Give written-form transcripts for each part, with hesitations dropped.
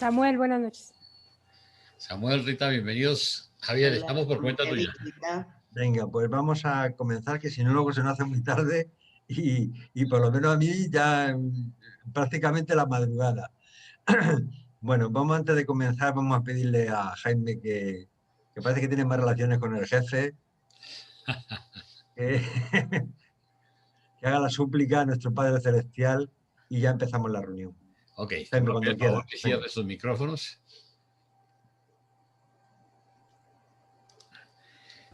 Samuel, buenas noches. Samuel, Rita, bienvenidos. Javier, Hola, estamos por cuenta tuya. Venga, pues vamos a comenzar, que si no luego se nos hace muy tarde y por lo menos a mí ya prácticamente la madrugada. Bueno, vamos antes de comenzar, vamos a pedirle a Jaime que parece que tiene más relaciones con el jefe, que, que haga la súplica a nuestro Padre Celestial y ya empezamos la reunión. Ok, Jaime, cuando por quieras. favor, que cierre sus micrófonos.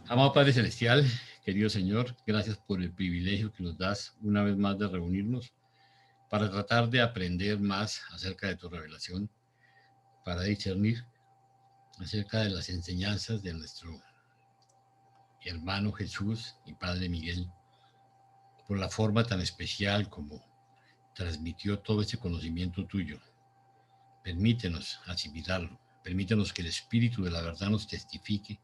Amado Padre Celestial, querido Señor, gracias por el privilegio que nos das una vez más de reunirnos para tratar de aprender más acerca de tu revelación, para discernir acerca de las enseñanzas de nuestro hermano Jesús y Padre Miguel, por la forma tan especial como transmitió todo ese conocimiento tuyo. Permítenos asimilarlo, permítenos que el Espíritu de la verdad nos testifique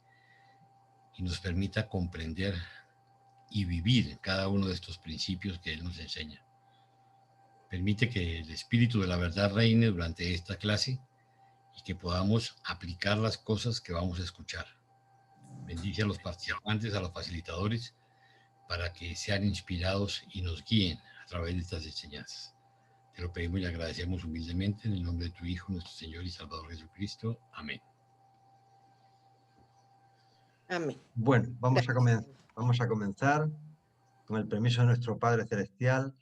y nos permita comprender y vivir cada uno de estos principios que Él nos enseña. Permite que el Espíritu de la verdad reine durante esta clase y que podamos aplicar las cosas que vamos a escuchar. Bendice a los participantes, a los facilitadores, para que sean inspirados y nos guíen a través de estas enseñanzas. Te lo pedimos y agradecemos humildemente en el nombre de tu Hijo, nuestro Señor y Salvador Jesucristo. Amén. Amén. Bueno, vamos a comenzar con el permiso de nuestro Padre Celestial.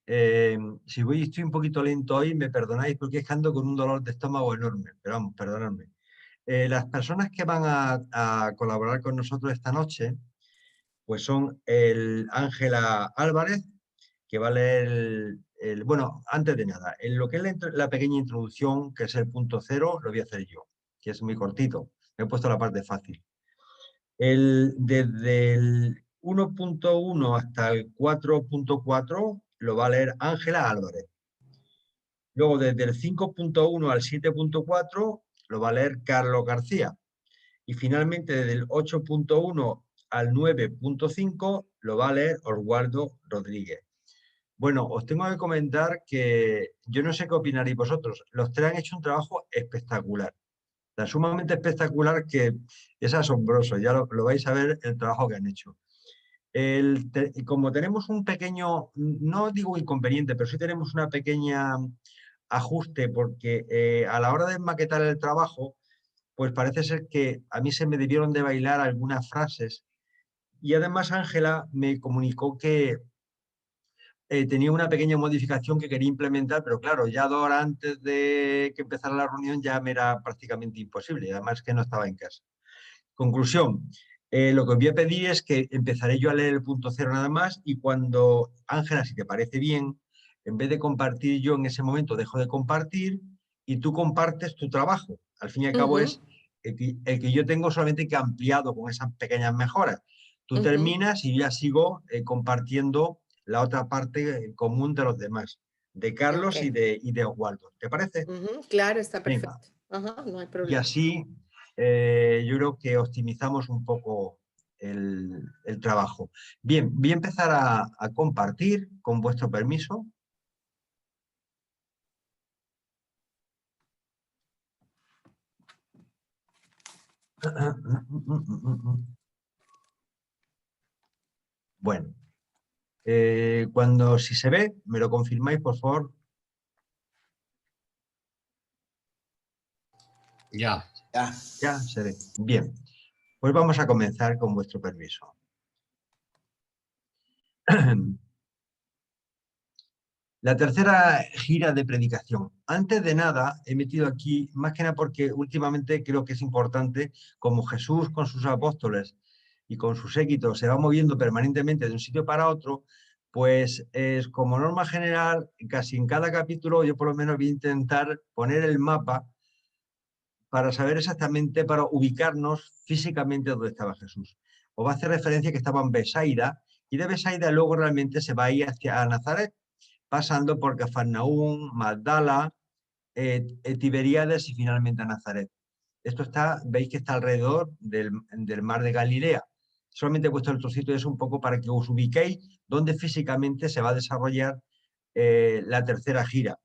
Si estoy un poquito lento hoy, me perdonáis porque es que ando con un dolor de estómago enorme, pero vamos, perdonadme. Las personas que van a colaborar con nosotros esta noche, pues son el Ángela Álvarez, que va a leer bueno, antes de nada, en lo que es la pequeña introducción, que es el punto 0, lo voy a hacer yo, que es muy cortito. Me he puesto la parte fácil. Desde el 1.1 hasta el 4.4 lo va a leer Ángela Álvarez. Luego, desde el 5.1 al 7.4 lo va a leer Carlos García. Y finalmente, desde el 8.1 al 9.5 lo va a leer Oswaldo Rodríguez. Bueno, os tengo que comentar que yo no sé qué opinaréis vosotros. Los tres han hecho un trabajo espectacular. Tan sumamente espectacular que es asombroso. Ya lo vais a ver el trabajo que han hecho. Como tenemos un pequeño, no digo inconveniente, pero sí tenemos una pequeña ajuste porque a la hora de maquetar el trabajo, pues parece ser que a mí se me debieron de bailar algunas frases y además Ángela me comunicó que tenía una pequeña modificación que quería implementar, pero claro, ya 2 horas antes de que empezara la reunión ya me era prácticamente imposible, además que no estaba en casa. Conclusión, lo que os voy a pedir es que empezaré yo a leer el punto 0 nada más y cuando, Ángela, si te parece bien, en vez de compartir yo en ese momento, dejo de compartir y tú compartes tu trabajo. Al fin y al cabo es el que yo tengo solamente que ampliado con esas pequeñas mejoras. Tú terminas y yo ya sigo compartiendo la otra parte común de los demás, de Carlos y de Oswaldo. ¿Te parece? Claro, está perfecto. No hay problema. Y así yo creo que optimizamos un poco el trabajo. Bien, voy a empezar a compartir con vuestro permiso. Bueno, si se ve, me lo confirmáis, por favor. Ya. Ya se ve. Bien, pues vamos a comenzar con vuestro permiso. La tercera gira de predicación. Antes de nada, he metido aquí, más que nada porque últimamente creo que es importante, como Jesús con sus apóstoles y con sus séquitos se va moviendo permanentemente de un sitio para otro, pues es como norma general, casi en cada capítulo yo por lo menos voy a intentar poner el mapa para saber exactamente, para ubicarnos físicamente donde estaba Jesús. Os va a hacer referencia que estaba en Besaida y de Besaida luego realmente se va a ir hacia Nazaret, pasando por Cafarnaúm, Magdala, Tiberíades y finalmente a Nazaret. Esto está, veis que está alrededor del mar de Galilea. Solamente he puesto el trocito de eso un poco para que os ubiquéis dónde físicamente se va a desarrollar la tercera gira.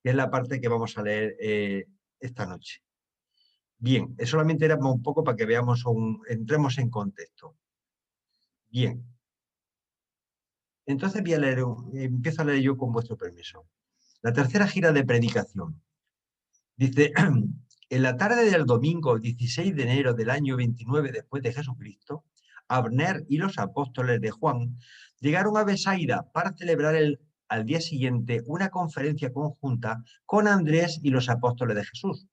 que es la parte que vamos a leer esta noche. Bien, solamente era un poco para que veamos, entremos en contexto. Bien. Entonces voy a leer, empiezo a leer yo con vuestro permiso. La tercera gira de predicación. Dice, en la tarde del domingo 16 de enero del año 29 después de Jesucristo, Abner y los apóstoles de Juan llegaron a Besaida para celebrar al día siguiente una conferencia conjunta con Andrés y los apóstoles de Jesús.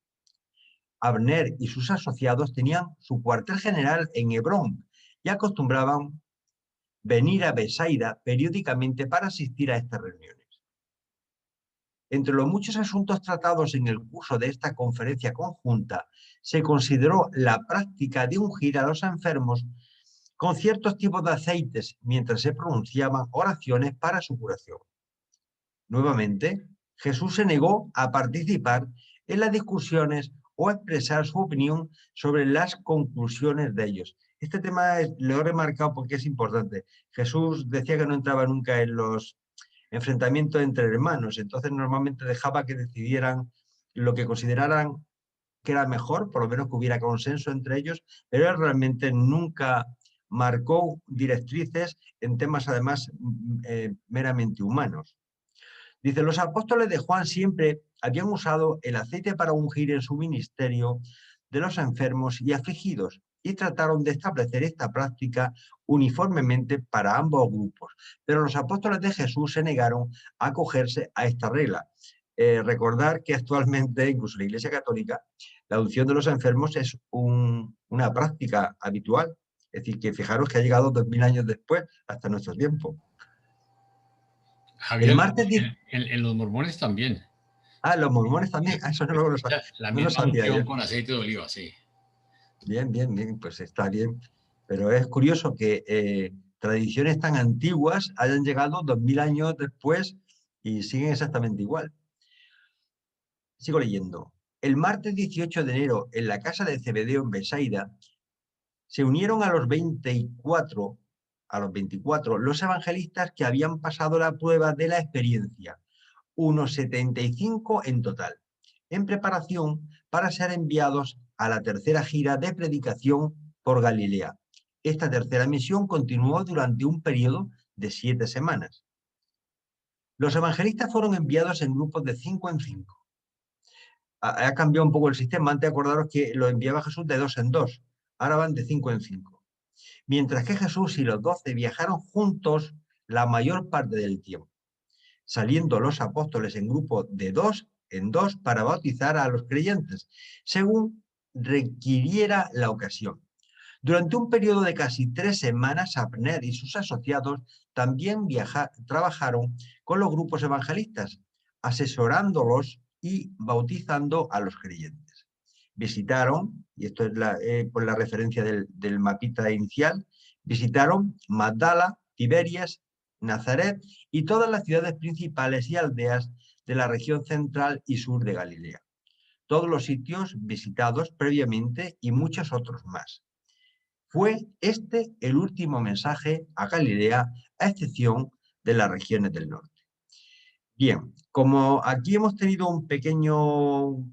Abner y sus asociados tenían su cuartel general en Hebrón y acostumbraban venir a Besaida periódicamente para asistir a estas reuniones. Entre los muchos asuntos tratados en el curso de esta conferencia conjunta, se consideró la práctica de ungir a los enfermos con ciertos tipos de aceites mientras se pronunciaban oraciones para su curación. Nuevamente, Jesús se negó a participar en las discusiones o a expresar su opinión sobre las conclusiones de ellos. Este tema lo he remarcado porque es importante. Jesús decía que no entraba nunca en los enfrentamientos entre hermanos, entonces normalmente dejaba que decidieran lo que consideraran que era mejor, por lo menos que hubiera consenso entre ellos, pero él realmente nunca marcó directrices en temas además meramente humanos. Dice, los apóstoles de Juan siempre habían usado el aceite para ungir en su ministerio de los enfermos y afligidos y trataron de establecer esta práctica uniformemente para ambos grupos. Pero los apóstoles de Jesús se negaron a acogerse a esta regla. Recordar que actualmente, incluso la Iglesia Católica, la unción de los enfermos es una práctica habitual. Es decir, que fijaros que ha llegado 2000 años después hasta nuestro tiempo. Javier, El martes... en los mormones también. Ah, los mormones también. Ah, eso no lo sabía. La No lo misma sabía yo. unción con aceite de oliva, sí. Bien, bien, bien, pues está bien. Pero es curioso que tradiciones tan antiguas hayan llegado 2000 años después y siguen exactamente igual. Sigo leyendo. El martes 18 de enero, en la casa de Zebedeo en Besaida, se unieron a los 24 los evangelistas que habían pasado la prueba de la experiencia, unos 75 en total, en preparación para ser enviados a la tercera gira de predicación por Galilea. Esta tercera misión continuó durante un periodo de 7 semanas. Los evangelistas fueron enviados en grupos de 5 en 5. Ha cambiado un poco el sistema. Antes acordaros que lo enviaba Jesús de 2 en 2. Ahora van de 5 en 5. Mientras que Jesús y los 12 viajaron juntos la mayor parte del tiempo, saliendo los apóstoles en grupo de 2 en 2 para bautizar a los creyentes, según requiriera la ocasión. Durante un periodo de casi 3 semanas, Abner y sus asociados también trabajaron con los grupos evangelistas, asesorándolos y bautizando a los creyentes. Visitaron, y esto es por la referencia del mapita inicial, visitaron Magdala, Tiberias, Nazaret y todas las ciudades principales y aldeas de la región central y sur de Galilea. Todos los sitios visitados previamente y muchos otros más. Fue este el último mensaje a Galilea, a excepción de las regiones del norte. Bien, como aquí hemos tenido un pequeño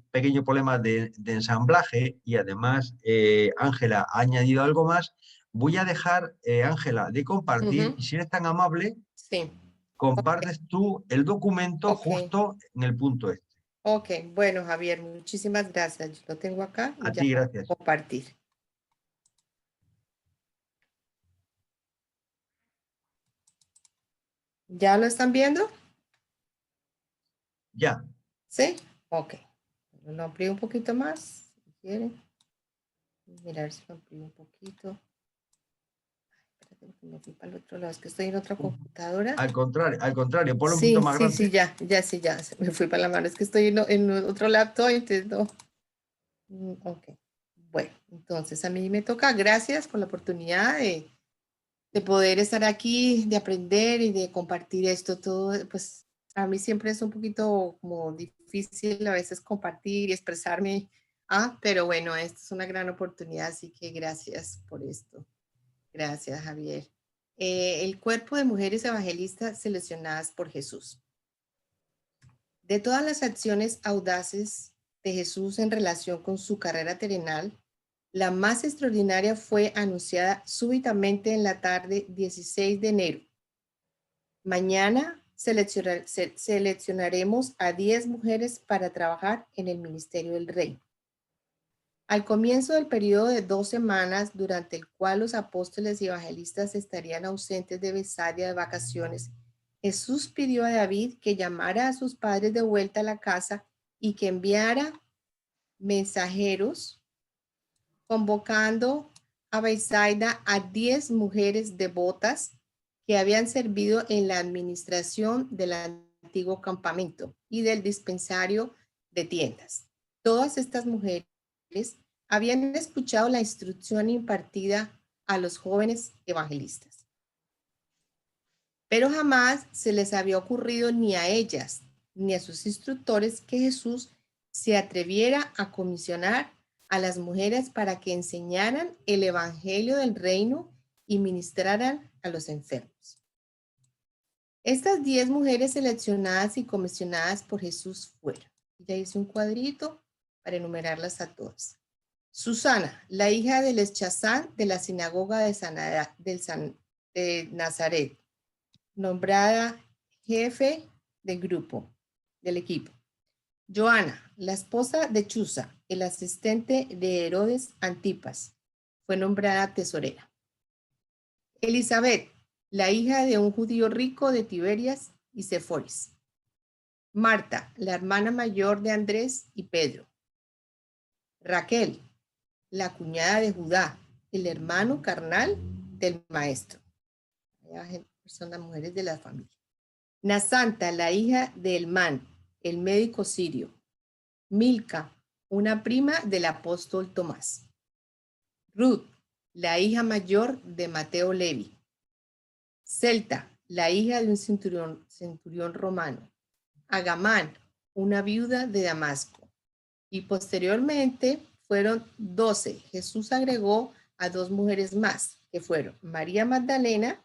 problema de ensamblaje y además Ángela ha añadido algo más, voy a dejar, Ángela, de compartir y si eres tan amable, sí. compartes tú el documento justo en el punto este. Ok, bueno, Javier, muchísimas gracias. Yo lo tengo acá y A ya ti, voy a gracias. compartir. ¿Ya lo están viendo? Ya. ¿Sí? Ok. Lo amplío un poquito más, si quieren. Mirar si lo amplío un poquito. Espérate, que me fui para el otro lado. Es que estoy en otra computadora. Al contrario, ponlo un Sí, poquito más sí, grande. sí, ya. Me fui para la mano. Es que estoy en otro laptop, entonces no. Ok. Bueno, entonces a mí me toca. Gracias por la oportunidad de poder estar aquí, de aprender y de compartir esto todo. Pues a mí siempre es un poquito como difícil a veces compartir y expresarme. Pero bueno, esta es una gran oportunidad, así que gracias por esto. Gracias, Javier. El cuerpo de mujeres evangelistas seleccionadas por Jesús. De todas las acciones audaces de Jesús en relación con su carrera terrenal, la más extraordinaria fue anunciada súbitamente en la tarde 16 de enero. Mañana seleccionaremos a 10 mujeres para trabajar en el ministerio del Rey. Al comienzo del periodo de 2 semanas, durante el cual los apóstoles y evangelistas estarían ausentes de Besaria de vacaciones, Jesús pidió a David que llamara a sus padres de vuelta a la casa y que enviara mensajeros convocando a Betsaida a 10 mujeres devotas que habían servido en la administración del antiguo campamento y del dispensario de tiendas. Todas estas mujeres habían escuchado la instrucción impartida a los jóvenes evangelistas. Pero jamás se les había ocurrido ni a ellas ni a sus instructores que Jesús se atreviera a comisionar a las mujeres para que enseñaran el evangelio del reino y ministraran a los enfermos. Estas 10 mujeres seleccionadas y comisionadas por Jesús fueron. Ya hice un cuadrito para enumerarlas a todas. Susana, la hija del Eschazán de la sinagoga de Nazaret, nombrada jefe del grupo, del equipo. Joana, la esposa de Chuza, el asistente de Herodes Antipas, fue nombrada tesorera. Elizabeth, la hija de un judío rico de Tiberias y Seforis. Marta, la hermana mayor de Andrés y Pedro. Raquel, la cuñada de Judá, el hermano carnal del maestro. Son las mujeres de la familia. Nasanta, la hija de Elmán, el médico sirio. Milca, una prima del apóstol Tomás. Ruth, la hija mayor de Mateo Levi. Celta, la hija de un centurión romano. Agamán, una viuda de Damasco. Y posteriormente fueron 12. Jesús agregó a 2 mujeres más, que fueron María Magdalena,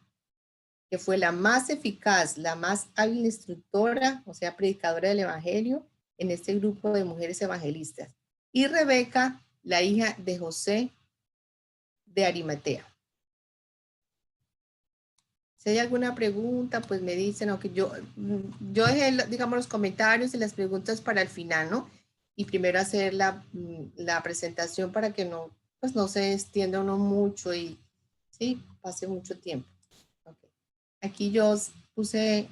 que fue la más eficaz, la más hábil instructora, o sea, predicadora del evangelio en este grupo de mujeres evangelistas. Y Rebeca, la hija de José de Arimatea. Si hay alguna pregunta, pues me dicen, aunque yo dejé, digamos, los comentarios y las preguntas para el final, ¿no? Y primero hacer la presentación para que no, pues no se extienda uno mucho y sí, pase mucho tiempo. Okay. Aquí yo puse,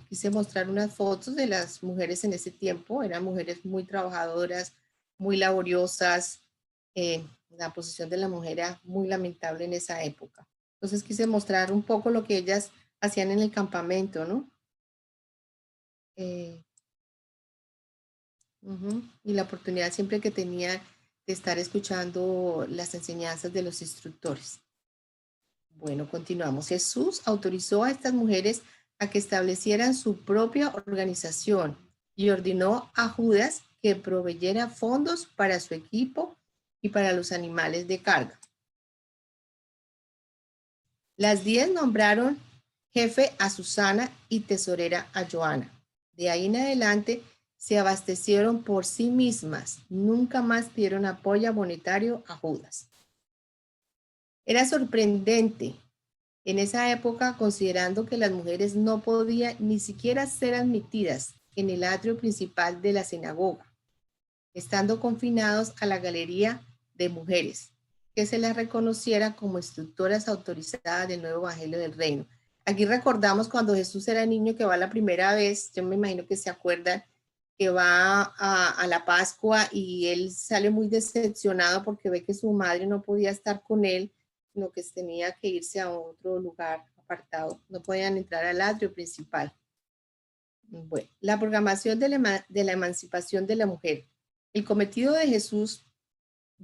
quise mostrar unas fotos de las mujeres en ese tiempo. Eran mujeres muy trabajadoras, muy laboriosas. La posición de la mujer era muy lamentable en esa época. Entonces quise mostrar un poco lo que ellas hacían en el campamento, ¿no? Y la oportunidad siempre que tenía de estar escuchando las enseñanzas de los instructores. Bueno, continuamos. Jesús autorizó a estas mujeres a que establecieran su propia organización y ordenó a Judas que proveyera fondos para su equipo y para los animales de carga. Las 10 nombraron jefe a Susana y tesorera a Joana. De ahí en adelante se abastecieron por sí mismas. Nunca más pidieron apoyo monetario a Judas. Era sorprendente en esa época, considerando que las mujeres no podían ni siquiera ser admitidas en el atrio principal de la sinagoga, estando confinados a la galería de mujeres, que se las reconociera como instructoras autorizadas del nuevo evangelio del reino. Aquí recordamos cuando Jesús era niño, que va la primera vez, yo me imagino que se acuerdan, que va a la Pascua y él sale muy decepcionado porque ve que su madre no podía estar con él, sino que tenía que irse a otro lugar apartado. No podían entrar al atrio principal. Bueno, la programación de la emancipación de la mujer. El cometido de Jesús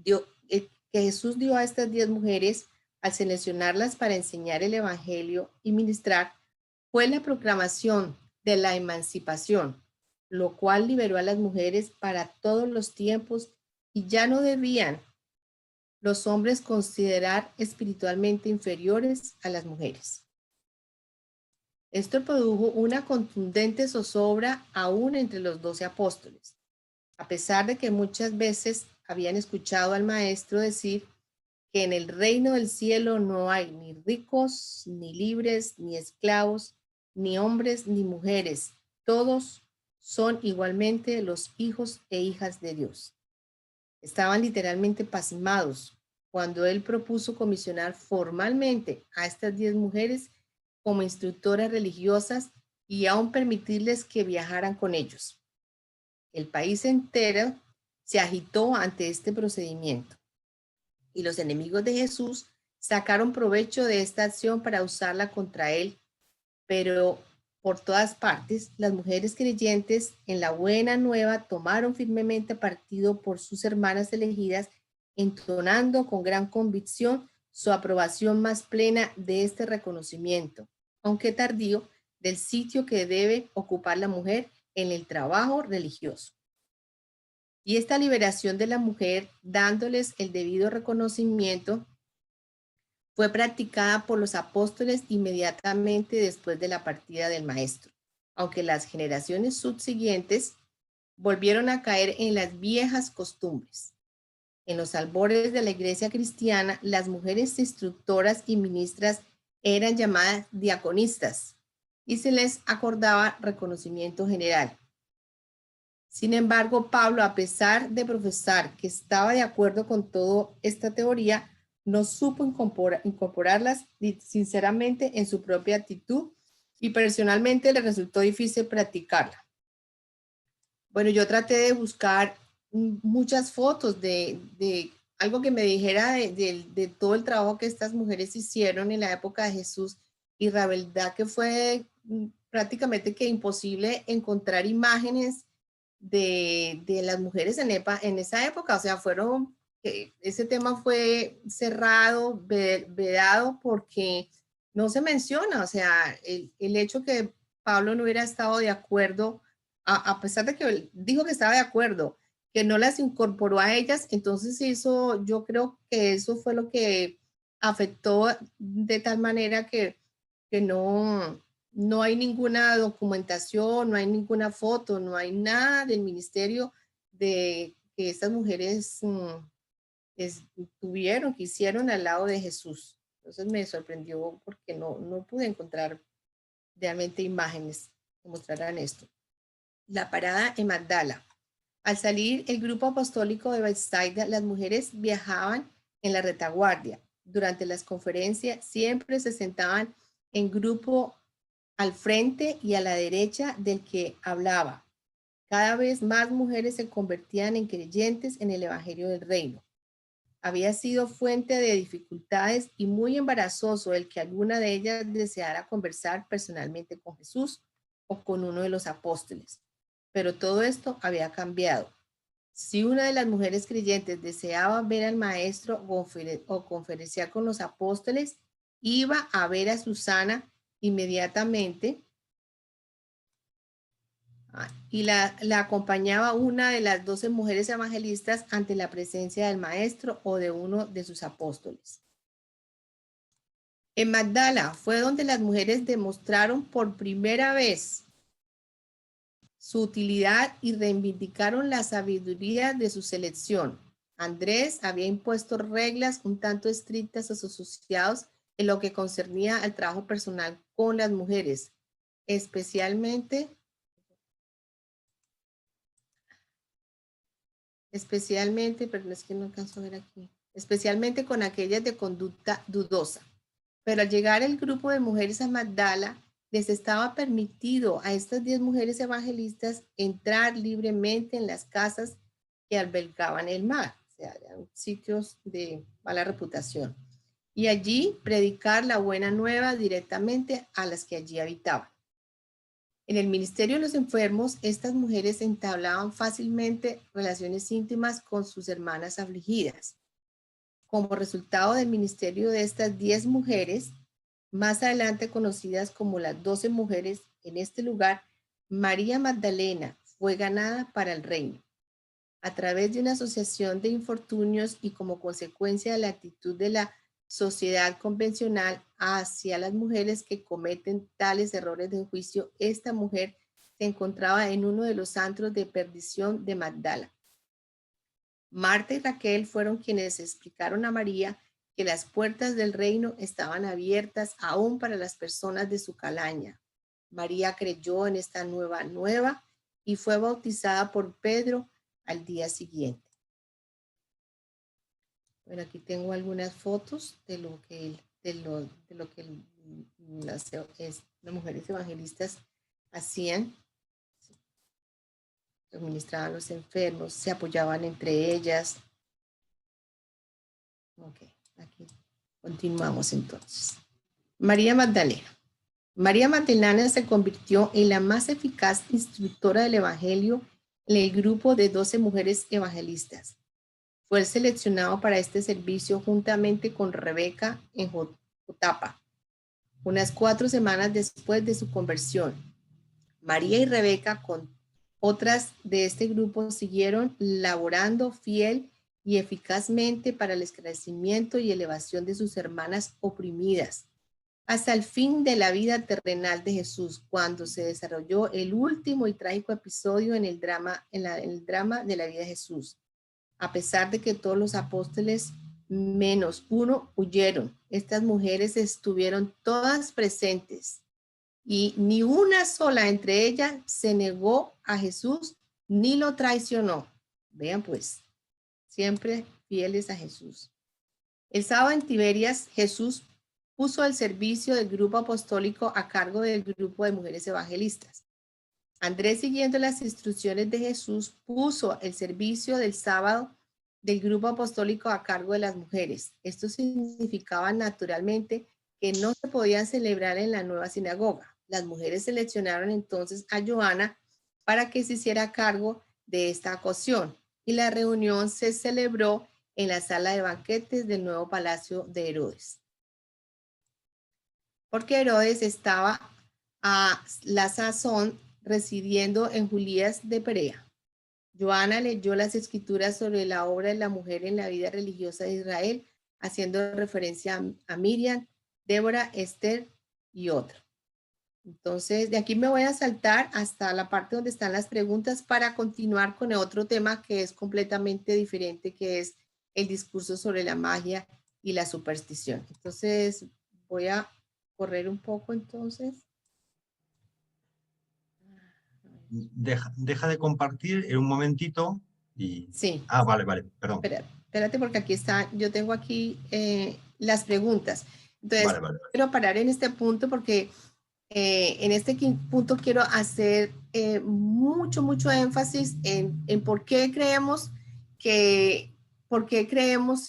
que Jesús dio a estas 10 mujeres al seleccionarlas para enseñar el evangelio y ministrar fue la proclamación de la emancipación, lo cual liberó a las mujeres para todos los tiempos y ya no debían los hombres considerar espiritualmente inferiores a las mujeres. Esto produjo una contundente zozobra aún entre los 12 apóstoles, a pesar de que muchas veces habían escuchado al maestro decir que en el reino del cielo no hay ni ricos, ni libres, ni esclavos, ni hombres, ni mujeres. Todos son igualmente los hijos e hijas de Dios. Estaban literalmente pasmados cuando él propuso comisionar formalmente a estas 10 mujeres como instructoras religiosas y aún permitirles que viajaran con ellos. El país entero se agitó ante este procedimiento y los enemigos de Jesús sacaron provecho de esta acción para usarla contra él, pero por todas partes las mujeres creyentes en la buena nueva tomaron firmemente partido por sus hermanas elegidas, entonando con gran convicción su aprobación más plena de este reconocimiento, aunque tardío, del sitio que debe ocupar la mujer en el trabajo religioso. Y esta liberación de la mujer, dándoles el debido reconocimiento, fue practicada por los apóstoles inmediatamente después de la partida del maestro, aunque las generaciones subsiguientes volvieron a caer en las viejas costumbres. En los albores de la iglesia cristiana, las mujeres instructoras y ministras eran llamadas diaconistas y se les acordaba reconocimiento general. Sin embargo, Pablo, a pesar de profesar que estaba de acuerdo con toda esta teoría, no supo incorporarlas sinceramente en su propia actitud y personalmente le resultó difícil practicarla. Bueno, yo traté de buscar muchas fotos de algo que me dijera de todo el trabajo que estas mujeres hicieron en la época de Jesús, y la verdad que fue prácticamente que imposible encontrar imágenes de las mujeres en esa época. O sea, ese tema fue cerrado, vedado, porque no se menciona. O sea, el hecho que Pablo no hubiera estado de acuerdo, a pesar de que dijo que estaba de acuerdo, que no las incorporó a ellas, entonces eso, yo creo que eso fue lo que afectó de tal manera que no hay ninguna documentación, no hay ninguna foto, no hay nada del ministerio de que estas mujeres tuvieron, que hicieron al lado de Jesús. Entonces me sorprendió porque no pude encontrar realmente imágenes que mostraran esto. La parada en Magdala. Al salir el grupo apostólico de Bethsaida, las mujeres viajaban en la retaguardia. Durante las conferencias siempre se sentaban en grupo al frente y a la derecha del que hablaba. Cada vez más mujeres se convertían en creyentes en el Evangelio del Reino. Había sido fuente de dificultades y muy embarazoso el que alguna de ellas deseara conversar personalmente con Jesús o con uno de los apóstoles. Pero todo esto había cambiado. Si una de las mujeres creyentes deseaba ver al maestro o conferenciar con los apóstoles, iba a ver a Susana inmediatamente y la acompañaba una de las 12 mujeres evangelistas ante la presencia del maestro o de uno de sus apóstoles. En Magdala fue donde las mujeres demostraron por primera vez su utilidad y reivindicaron la sabiduría de su selección. Andrés había impuesto reglas un tanto estrictas a sus asociados en lo que concernía al trabajo personal con las mujeres, especialmente perdón, es que no alcanzo a ver aquí, especialmente con aquellas de conducta dudosa. Pero al llegar el grupo de mujeres a Magdala, les estaba permitido a estas 10 mujeres evangelistas entrar libremente en las casas que albergaban el mar, o sea, eran sitios de mala reputación, y allí predicar la buena nueva directamente a las que allí habitaban. En el ministerio de los enfermos, estas mujeres entablaban fácilmente relaciones íntimas con sus hermanas afligidas. Como resultado del ministerio de estas 10 mujeres, más adelante conocidas como las 12 mujeres, en este lugar, María Magdalena fue ganada para el reino. A través de una asociación de infortunios y como consecuencia de la actitud de la sociedad convencional hacia las mujeres que cometen tales errores de juicio, esta mujer se encontraba en uno de los antros de perdición de Magdala. Marta y Raquel fueron quienes explicaron a María que las puertas del reino estaban abiertas aún para las personas de su calaña. María creyó en esta nueva y fue bautizada por Pedro al día siguiente. Bueno, aquí tengo algunas fotos de lo que las mujeres evangelistas hacían. Administraban a los enfermos, se apoyaban entre ellas. Ok, aquí continuamos entonces. María Magdalena. María Magdalena se convirtió en la más eficaz instructora del Evangelio en el grupo de 12 mujeres evangelistas. Fue seleccionado para este servicio juntamente con Rebeca en Jotapa, unas 4 semanas después de su conversión. María y Rebeca con otras de este grupo siguieron laborando fiel y eficazmente para el esclarecimiento y elevación de sus hermanas oprimidas, hasta el fin de la vida terrenal de Jesús, cuando se desarrolló el último y trágico episodio en el drama de la vida de Jesús. A pesar de que todos los apóstoles menos uno huyeron, estas mujeres estuvieron todas presentes y ni una sola entre ellas se negó a Jesús ni lo traicionó. Vean pues, siempre fieles a Jesús. El sábado en Tiberias, Jesús puso el servicio del grupo apostólico a cargo del grupo de mujeres evangelistas. Andrés, siguiendo las instrucciones de Jesús, puso el servicio del sábado del grupo apostólico a cargo de las mujeres. Esto significaba naturalmente que no se podían celebrar en la nueva sinagoga. Las mujeres seleccionaron entonces a Joana para que se hiciera cargo de esta ocasión y la reunión se celebró en la sala de banquetes del nuevo palacio de Herodes. Porque Herodes estaba a la sazón residiendo en Julias de Perea. Joana leyó las escrituras sobre la obra de la mujer en la vida religiosa de Israel, haciendo referencia a Miriam, Débora, Esther y otros. Entonces, de aquí me voy a saltar hasta la parte donde están las preguntas para continuar con el otro tema que es completamente diferente, que es el discurso sobre la magia y la superstición. Entonces, voy a correr un poco entonces. Deja de compartir en un momentito y... Sí. Ah, vale, perdón. Espérate porque aquí está, yo tengo aquí las preguntas. Entonces, vale. quiero parar en este punto porque en este punto quiero hacer mucho énfasis en por qué creemos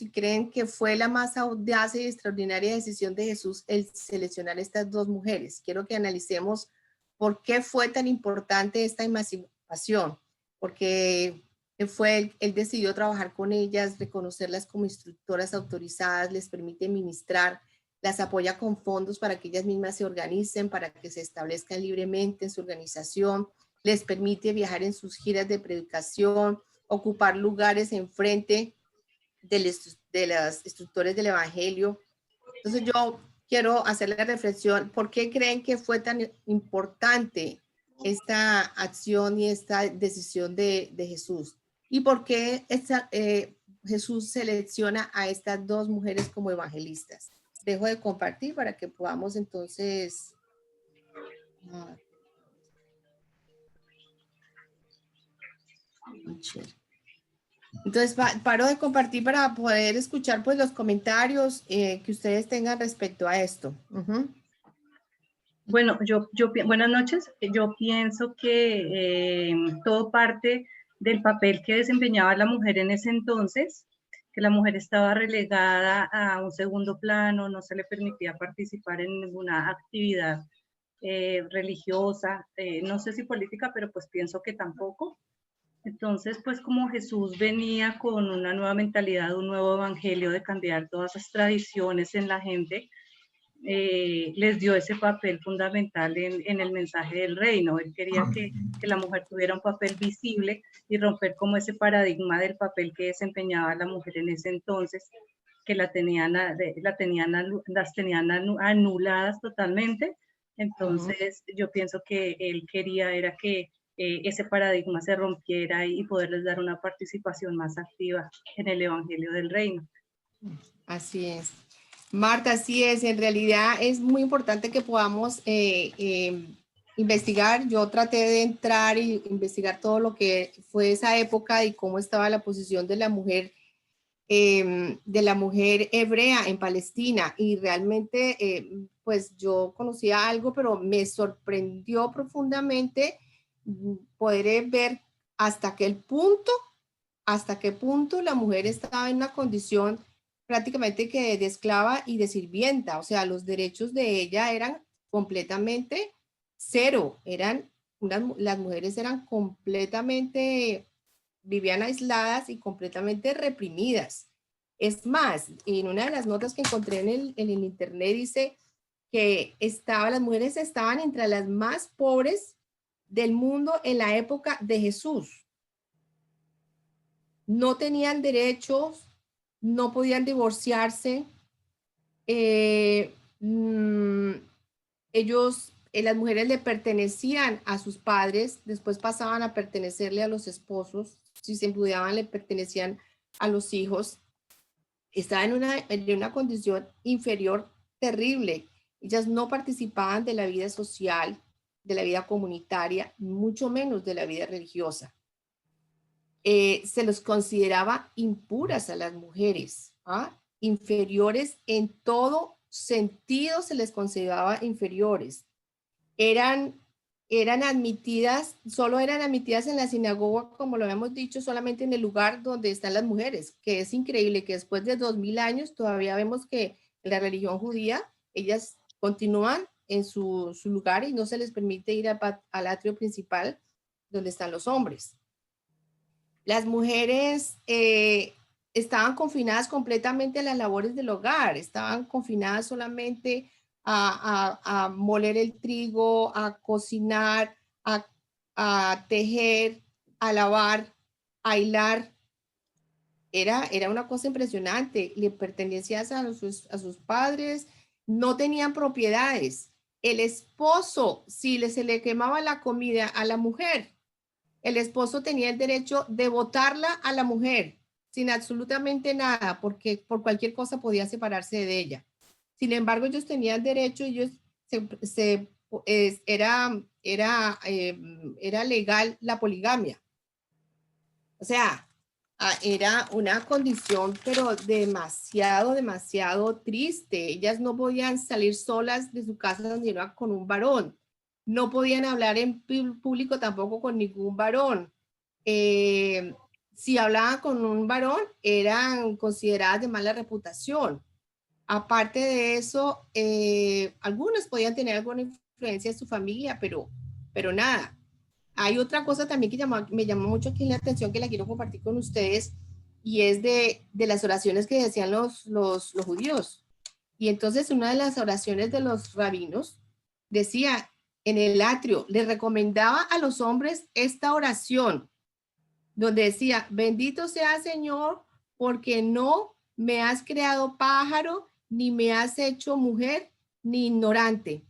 y creen que fue la más audaz y extraordinaria decisión de Jesús el seleccionar estas 2 mujeres. Quiero que analicemos por qué fue tan importante esta emancipación, porque él decidió trabajar con ellas, reconocerlas como instructoras autorizadas, les permite ministrar, las apoya con fondos para que ellas mismas se organicen, para que se establezcan libremente en su organización, les permite viajar en sus giras de predicación, ocupar lugares enfrente de los instructores del Evangelio. Entonces yo quiero hacer la reflexión, ¿por qué creen que fue tan importante esta acción y esta decisión de Jesús? ¿Y por qué Jesús selecciona a estas 2 mujeres como evangelistas? Dejo de compartir para que podamos entonces... Entonces paro de compartir para poder escuchar pues los comentarios que ustedes tengan respecto a esto. Bueno, buenas noches. Yo pienso que todo parte del papel que desempeñaba la mujer en ese entonces, que la mujer estaba relegada a un segundo plano, no se le permitía participar en ninguna actividad religiosa, no sé si política, pero pues pienso que tampoco. Entonces, pues como Jesús venía con una nueva mentalidad, un nuevo evangelio de cambiar todas esas tradiciones en la gente, les dio ese papel fundamental en el mensaje del reino. Él quería que la mujer tuviera un papel visible y romper como ese paradigma del papel que desempeñaba la mujer en ese entonces, que las tenían anuladas totalmente. Entonces, yo pienso que él quería era que ese paradigma se rompiera y poderles dar una participación más activa en el Evangelio del Reino. Así es. Marta, así es. En realidad es muy importante que podamos investigar. Yo traté de entrar y investigar todo lo que fue esa época y cómo estaba la posición de la mujer hebrea en Palestina, y realmente pues yo conocía algo, pero me sorprendió profundamente poder ver hasta qué punto la mujer estaba en una condición prácticamente que de esclava y de sirvienta. O sea, los derechos de ella eran completamente cero, las mujeres eran completamente, vivían aisladas y completamente reprimidas. Es más, en una de las notas que encontré en el internet dice que las mujeres estaban entre las más pobres del mundo en la época de Jesús. No tenían derechos, no podían divorciarse. Las mujeres le pertenecían a sus padres, después pasaban a pertenecerle a los esposos, si se empleaban le pertenecían a los hijos. Estaban en una condición inferior terrible. Ellas no participaban de la vida social, de la vida comunitaria, mucho menos de la vida religiosa. Se los consideraba impuras a las mujeres, inferiores en todo sentido, se les consideraba inferiores. Solo eran admitidas en la sinagoga, como lo habíamos dicho, solamente en el lugar donde están las mujeres, que es increíble que después de 2000 años todavía vemos que en la religión judía ellas continúan en su lugar y no se les permite ir al atrio principal donde están los hombres. Las mujeres estaban confinadas completamente a las labores del hogar, estaban confinadas solamente a moler el trigo, a cocinar, a tejer, a lavar, a hilar. Era una cosa impresionante. Le pertenecían a sus padres, no tenían propiedades. El esposo, si se le quemaba la comida a la mujer, el esposo tenía el derecho de botarla a la mujer sin absolutamente nada, porque por cualquier cosa podía separarse de ella. Sin embargo, ellos tenían derecho, era legal la poligamia. O sea, era una condición, pero demasiado triste. Ellas no podían salir solas de su casa ni con un varón. No podían hablar en público tampoco con ningún varón. Si hablaban con un varón, eran consideradas de mala reputación. Aparte de eso, algunos podían tener alguna influencia en su familia, pero nada. Hay otra cosa también que me llamó mucho aquí la atención, que la quiero compartir con ustedes, y es de las oraciones que decían los judíos. Y entonces una de las oraciones de los rabinos decía en el atrio, le recomendaba a los hombres esta oración, donde decía: bendito sea Señor, porque no me has creado pájaro, ni me has hecho mujer, ni ignorante,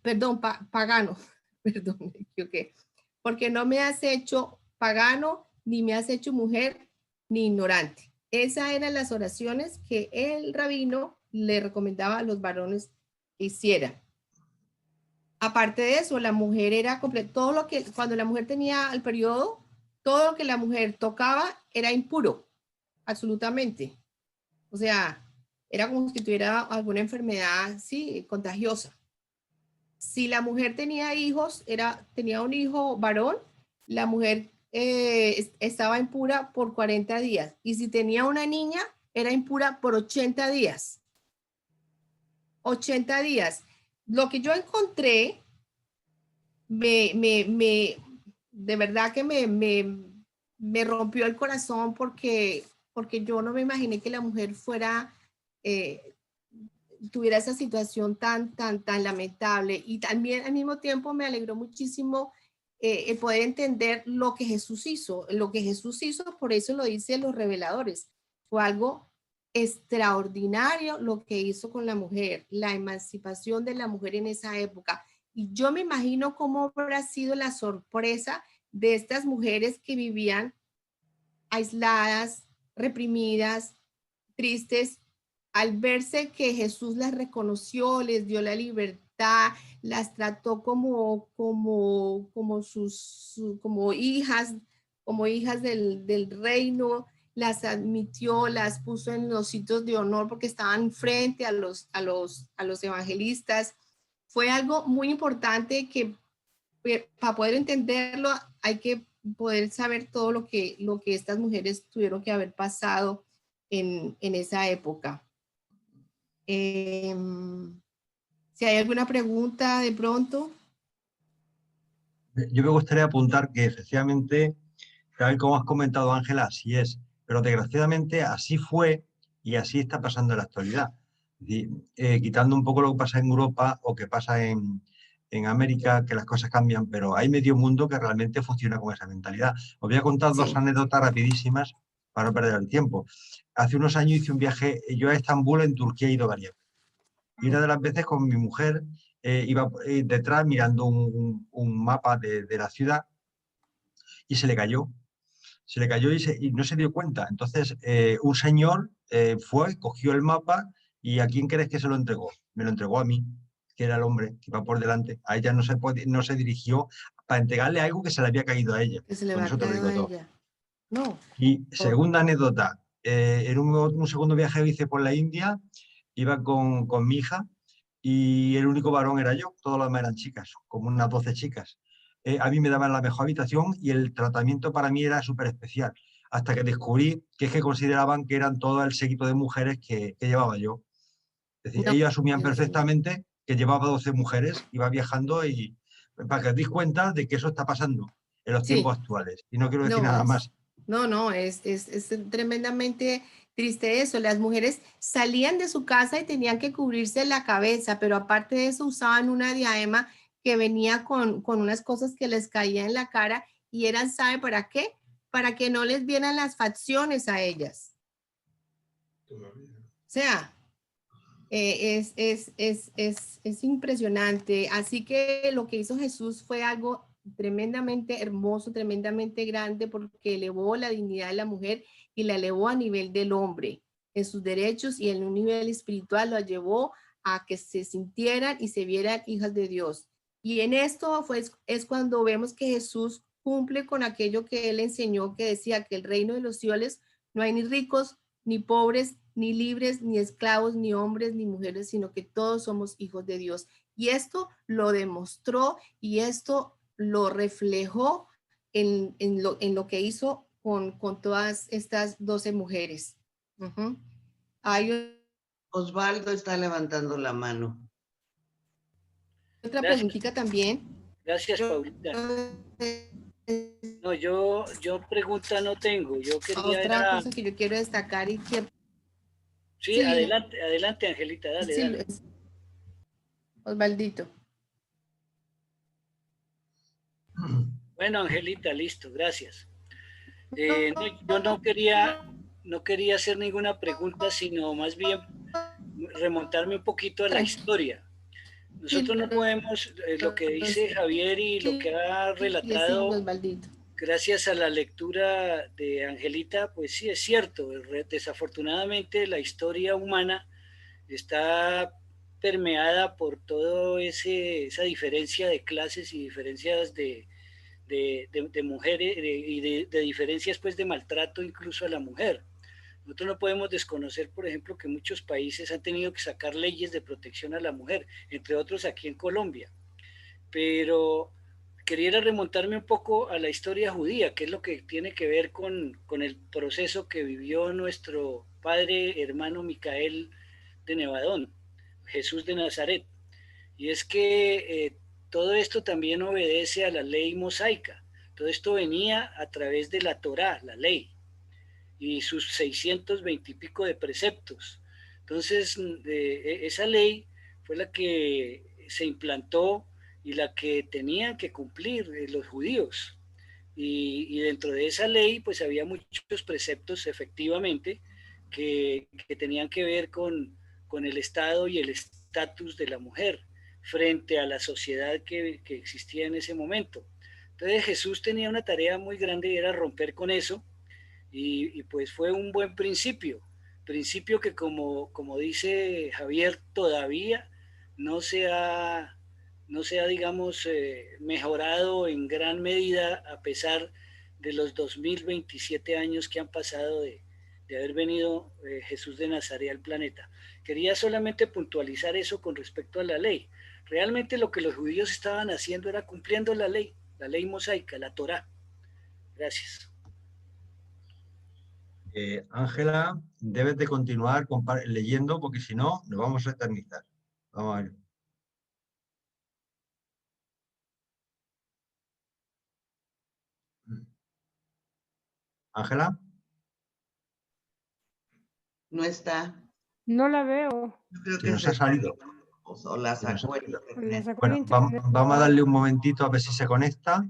pagano, perdón, me equivoqué, porque no me has hecho pagano, ni me has hecho mujer, ni ignorante. Esas eran las oraciones que el rabino le recomendaba a los varones que hicieran. Aparte de eso, la mujer era completa, cuando la mujer tenía el periodo, todo lo que la mujer tocaba era impuro, absolutamente. O sea, era como si tuviera alguna enfermedad, sí, contagiosa. Si la mujer tenía hijos, tenía un hijo varón, la mujer estaba impura por 40 días. Y si tenía una niña, era impura por 80 días. 80 días. Lo que yo encontré, de verdad que me rompió el corazón, porque yo no me imaginé que la mujer tuviera esa situación tan lamentable. Y también al mismo tiempo me alegró muchísimo el poder entender lo que Jesús hizo. Por eso lo dice los reveladores. Fue algo extraordinario lo que hizo con la mujer, la emancipación de la mujer en esa época. Y yo me imagino cómo habrá sido la sorpresa de estas mujeres que vivían aisladas, reprimidas, tristes, al verse que Jesús las reconoció, les dio la libertad, las trató como hijas del reino, las admitió, las puso en los sitios de honor porque estaban frente a los evangelistas. Fue algo muy importante que para poder entenderlo hay que poder saber todo lo que estas mujeres tuvieron que haber pasado en esa época. Si hay alguna pregunta de pronto. Yo me gustaría apuntar que efectivamente, tal como has comentado, Ángela, así es, pero desgraciadamente así fue y así está pasando en la actualidad. Es decir, quitando un poco lo que pasa en Europa o que pasa en América, que las cosas cambian, pero hay medio mundo que realmente funciona con esa mentalidad. Os voy a contar dos anécdotas rapidísimas para no perder el tiempo. Hace unos años hice un viaje, yo a Estambul, en Turquía, he ido varias veces. Y una de las veces con mi mujer iba detrás mirando un mapa de la ciudad y se le cayó. Se le cayó y no se dio cuenta. Entonces, un señor fue, cogió el mapa y ¿a quién crees que se lo entregó? Me lo entregó a mí, que era el hombre que iba por delante. A ella no se dirigió para entregarle algo que se le había caído a ella. Que se le Con va eso te lo caído digo a todo. ella. No. Y segunda anécdota, en un segundo viaje que hice por la India, iba con mi hija y el único varón era yo, todos los demás eran chicas, como unas 12 chicas. A mí me daban la mejor habitación y el tratamiento para mí era súper especial, hasta que descubrí que es que consideraban que eran todo el séquito de mujeres que llevaba yo. Es decir, No, ellos asumían Dios mío. perfectamente que llevaba 12 mujeres, iba viajando y para que os deis cuenta de que eso está pasando en los tiempos actuales. Y no quiero decir nada más. Es tremendamente triste eso. Las mujeres salían de su casa y tenían que cubrirse la cabeza, pero aparte de eso usaban una diadema que venía con unas cosas que les caían en la cara y eran, ¿sabe para qué? Para que no les vieran las facciones a ellas. O sea, es impresionante. Así que lo que hizo Jesús fue algo tremendamente hermoso, tremendamente grande, porque elevó la dignidad de la mujer y la elevó a nivel del hombre en sus derechos, y en un nivel espiritual lo llevó a que se sintieran y se vieran hijas de Dios. Y en esto es cuando vemos que Jesús cumple con aquello que él enseñó, que decía que el reino de los cielos no hay ni ricos, ni pobres, ni libres, ni esclavos, ni hombres, ni mujeres, sino que todos somos hijos de Dios. Y esto lo demostró y esto lo reflejó en lo que hizo con todas estas 12 mujeres. Hay Osvaldo está levantando la mano. otra preguntita también. Gracias, Paulita. No, yo pregunta no tengo. Yo quería otra cosa que yo quiero destacar y que... Sí, adelante, Angelita, dale, sí, dale. Osvaldito. Bueno, Angelita, listo, gracias. Yo no quería hacer ninguna pregunta, sino más bien remontarme un poquito a la historia. Nosotros no podemos, lo que dice Javier y lo que ha relatado, gracias a la lectura de Angelita, pues sí, es cierto. Desafortunadamente la historia humana está permeada por toda esa diferencia de clases y diferencias de mujeres y de diferencias pues de maltrato incluso a la mujer. Nosotros no podemos desconocer, por ejemplo, que muchos países han tenido que sacar leyes de protección a la mujer, entre otros aquí en Colombia. Pero quería remontarme un poco a la historia judía, que es lo que tiene que ver con el proceso que vivió nuestro padre hermano Micael de Nevadón, Jesús de Nazaret. Y es que todo esto también obedece a la ley mosaica. Todo esto venía a través de la Torá, la ley, y sus 620 y pico de preceptos. Entonces, esa ley fue la que se implantó y la que tenían que cumplir los judíos. Y dentro de esa ley, pues había muchos preceptos, efectivamente, que tenían que ver con el Estado y el estatus de la mujer frente a la sociedad que existía en ese momento. Entonces Jesús tenía una tarea muy grande y era romper con eso, y pues fue un buen principio que como dice Javier, todavía no se ha, digamos, mejorado en gran medida a pesar de los 2027 años que han pasado de haber venido Jesús de Nazaret al planeta. Quería solamente puntualizar eso con respecto a la ley. Realmente lo que los judíos estaban haciendo era cumpliendo la ley mosaica, la Torá. Gracias. Ángela, debes de continuar leyendo porque si no, nos vamos a eternizar. Vamos a ver. Ángela. No está. No la veo. Yo creo Se que nos ha salido. O la sacó el internet. La sacó Bueno, el internet. vamos a darle un momentito a ver si se conecta.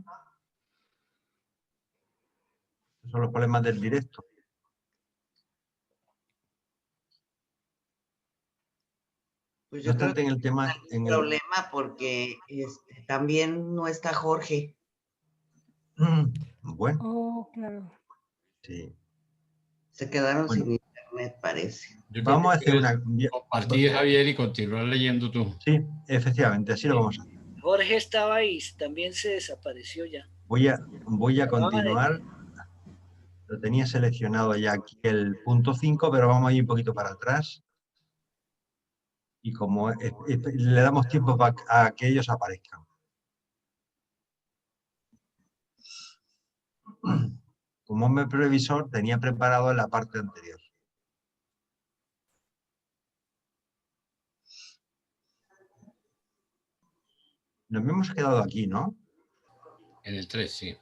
Esos son los problemas del directo. Pues No yo creo obstante, que en el tema... hay un problema porque también no está Jorge. Bueno, Oh, claro. sí. Se quedaron Bueno. sin internet, parece. Yo creo Vamos a que hacer puedes una... compartir, Javier, y continuar leyendo tú. Sí, efectivamente, así lo vamos a hacer. Jorge estaba ahí, también se desapareció ya. Voy a continuar. Lo tenía seleccionado ya aquí el punto 5, pero vamos a ir un poquito para atrás. Y como le damos tiempo a que ellos aparezcan. Como hombre previsor, tenía preparado en la parte anterior. Nos hemos quedado aquí, ¿no? En el 3, sí.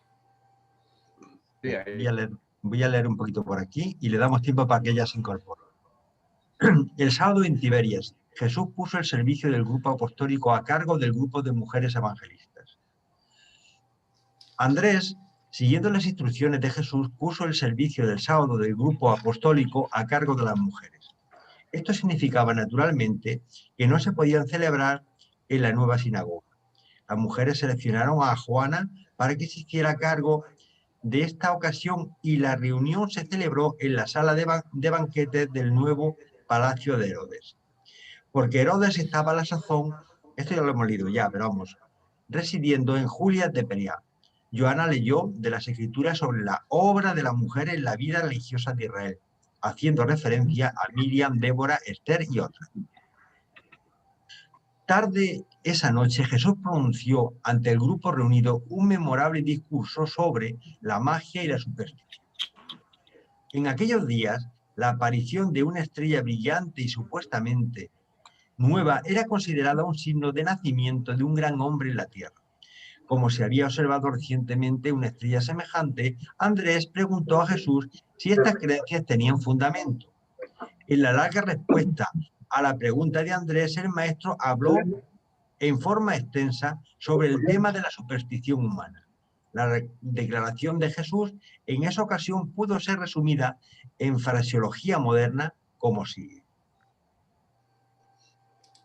Voy a leer un poquito por aquí y le damos tiempo para que ella se incorpore. El sábado en Tiberias, Jesús puso el servicio del grupo apostólico a cargo del grupo de mujeres evangelistas. Andrés, siguiendo las instrucciones de Jesús, puso el servicio del sábado del grupo apostólico a cargo de las mujeres. Esto significaba naturalmente que no se podían celebrar en la nueva sinagoga. Las mujeres seleccionaron a Juana para que se hiciera cargo de esta ocasión y la reunión se celebró en la sala de banquetes del nuevo palacio de Herodes. Porque Herodes estaba a la sazón, esto ya lo hemos leído ya, pero vamos, residiendo en Julia de Perea. Joana leyó de las escrituras sobre la obra de la mujer en la vida religiosa de Israel, haciendo referencia a Miriam, Débora, Esther y otras. Tarde esa noche Jesús pronunció ante el grupo reunido un memorable discurso sobre la magia y la superstición. En aquellos días, la aparición de una estrella brillante y supuestamente nueva era considerada un signo de nacimiento de un gran hombre en la tierra. Como se había observado recientemente una estrella semejante, Andrés preguntó a Jesús si estas creencias tenían fundamento. En la larga respuesta a la pregunta de Andrés, el maestro habló en forma extensa sobre el tema de la superstición humana. La declaración de Jesús en esa ocasión pudo ser resumida en fraseología moderna como sigue.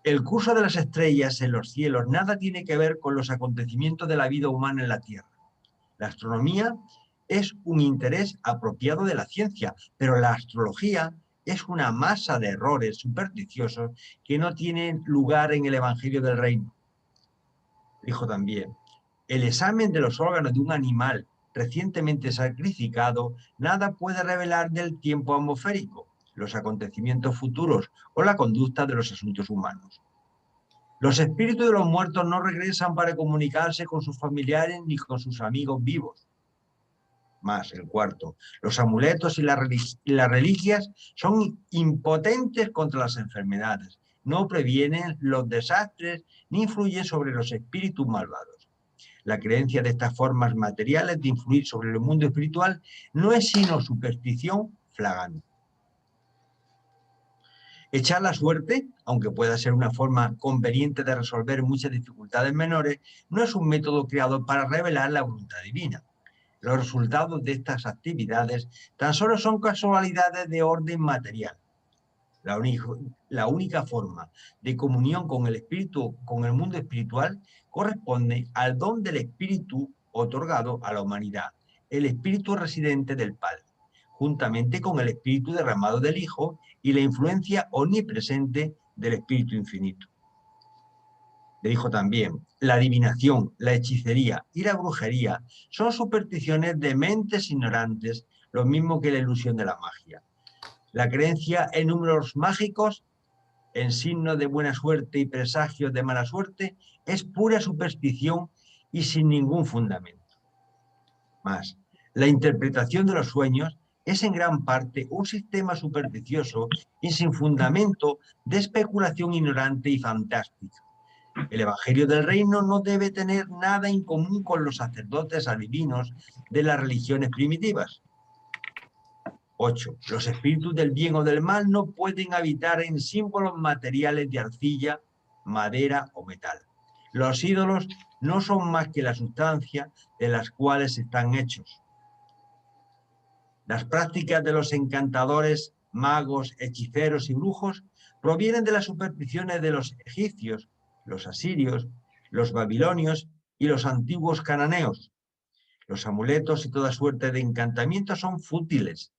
El curso de las estrellas en los cielos nada tiene que ver con los acontecimientos de la vida humana en la Tierra. La astronomía es un interés apropiado de la ciencia, pero la astrología es una masa de errores supersticiosos que no tienen lugar en el Evangelio del Reino. Dijo también, el examen de los órganos de un animal recientemente sacrificado nada puede revelar del tiempo atmosférico, los acontecimientos futuros o la conducta de los asuntos humanos. Los espíritus de los muertos no regresan para comunicarse con sus familiares ni con sus amigos vivos. Más, el cuarto, los amuletos y las reliquias son impotentes contra las enfermedades, no previenen los desastres ni influyen sobre los espíritus malvados. La creencia de estas formas materiales de influir sobre el mundo espiritual no es sino superstición flagrante. Echar la suerte, aunque pueda ser una forma conveniente de resolver muchas dificultades menores, no es un método creado para revelar la voluntad divina. Los resultados de estas actividades tan solo son casualidades de orden material. La única forma de comunión con el espíritu, con el mundo espiritual, corresponde al don del espíritu otorgado a la humanidad, el espíritu residente del Padre, juntamente con el espíritu derramado del Hijo y la influencia omnipresente del Espíritu Infinito. Le dijo también: la adivinación, la hechicería y la brujería son supersticiones de mentes ignorantes, lo mismo que la ilusión de la magia. La creencia en números mágicos, en signos de buena suerte y presagios de mala suerte, es pura superstición y sin ningún fundamento. Más, la interpretación de los sueños es en gran parte un sistema supersticioso y sin fundamento de especulación ignorante y fantástica. El Evangelio del Reino no debe tener nada en común con los sacerdotes adivinos de las religiones primitivas. 8. Los espíritus del bien o del mal no pueden habitar en símbolos materiales de arcilla, madera o metal. Los ídolos no son más que la sustancia de las cuales están hechos. Las prácticas de los encantadores, magos, hechiceros y brujos provienen de las supersticiones de los egipcios, los asirios, los babilonios y los antiguos cananeos. Los amuletos y toda suerte de encantamientos son fútiles,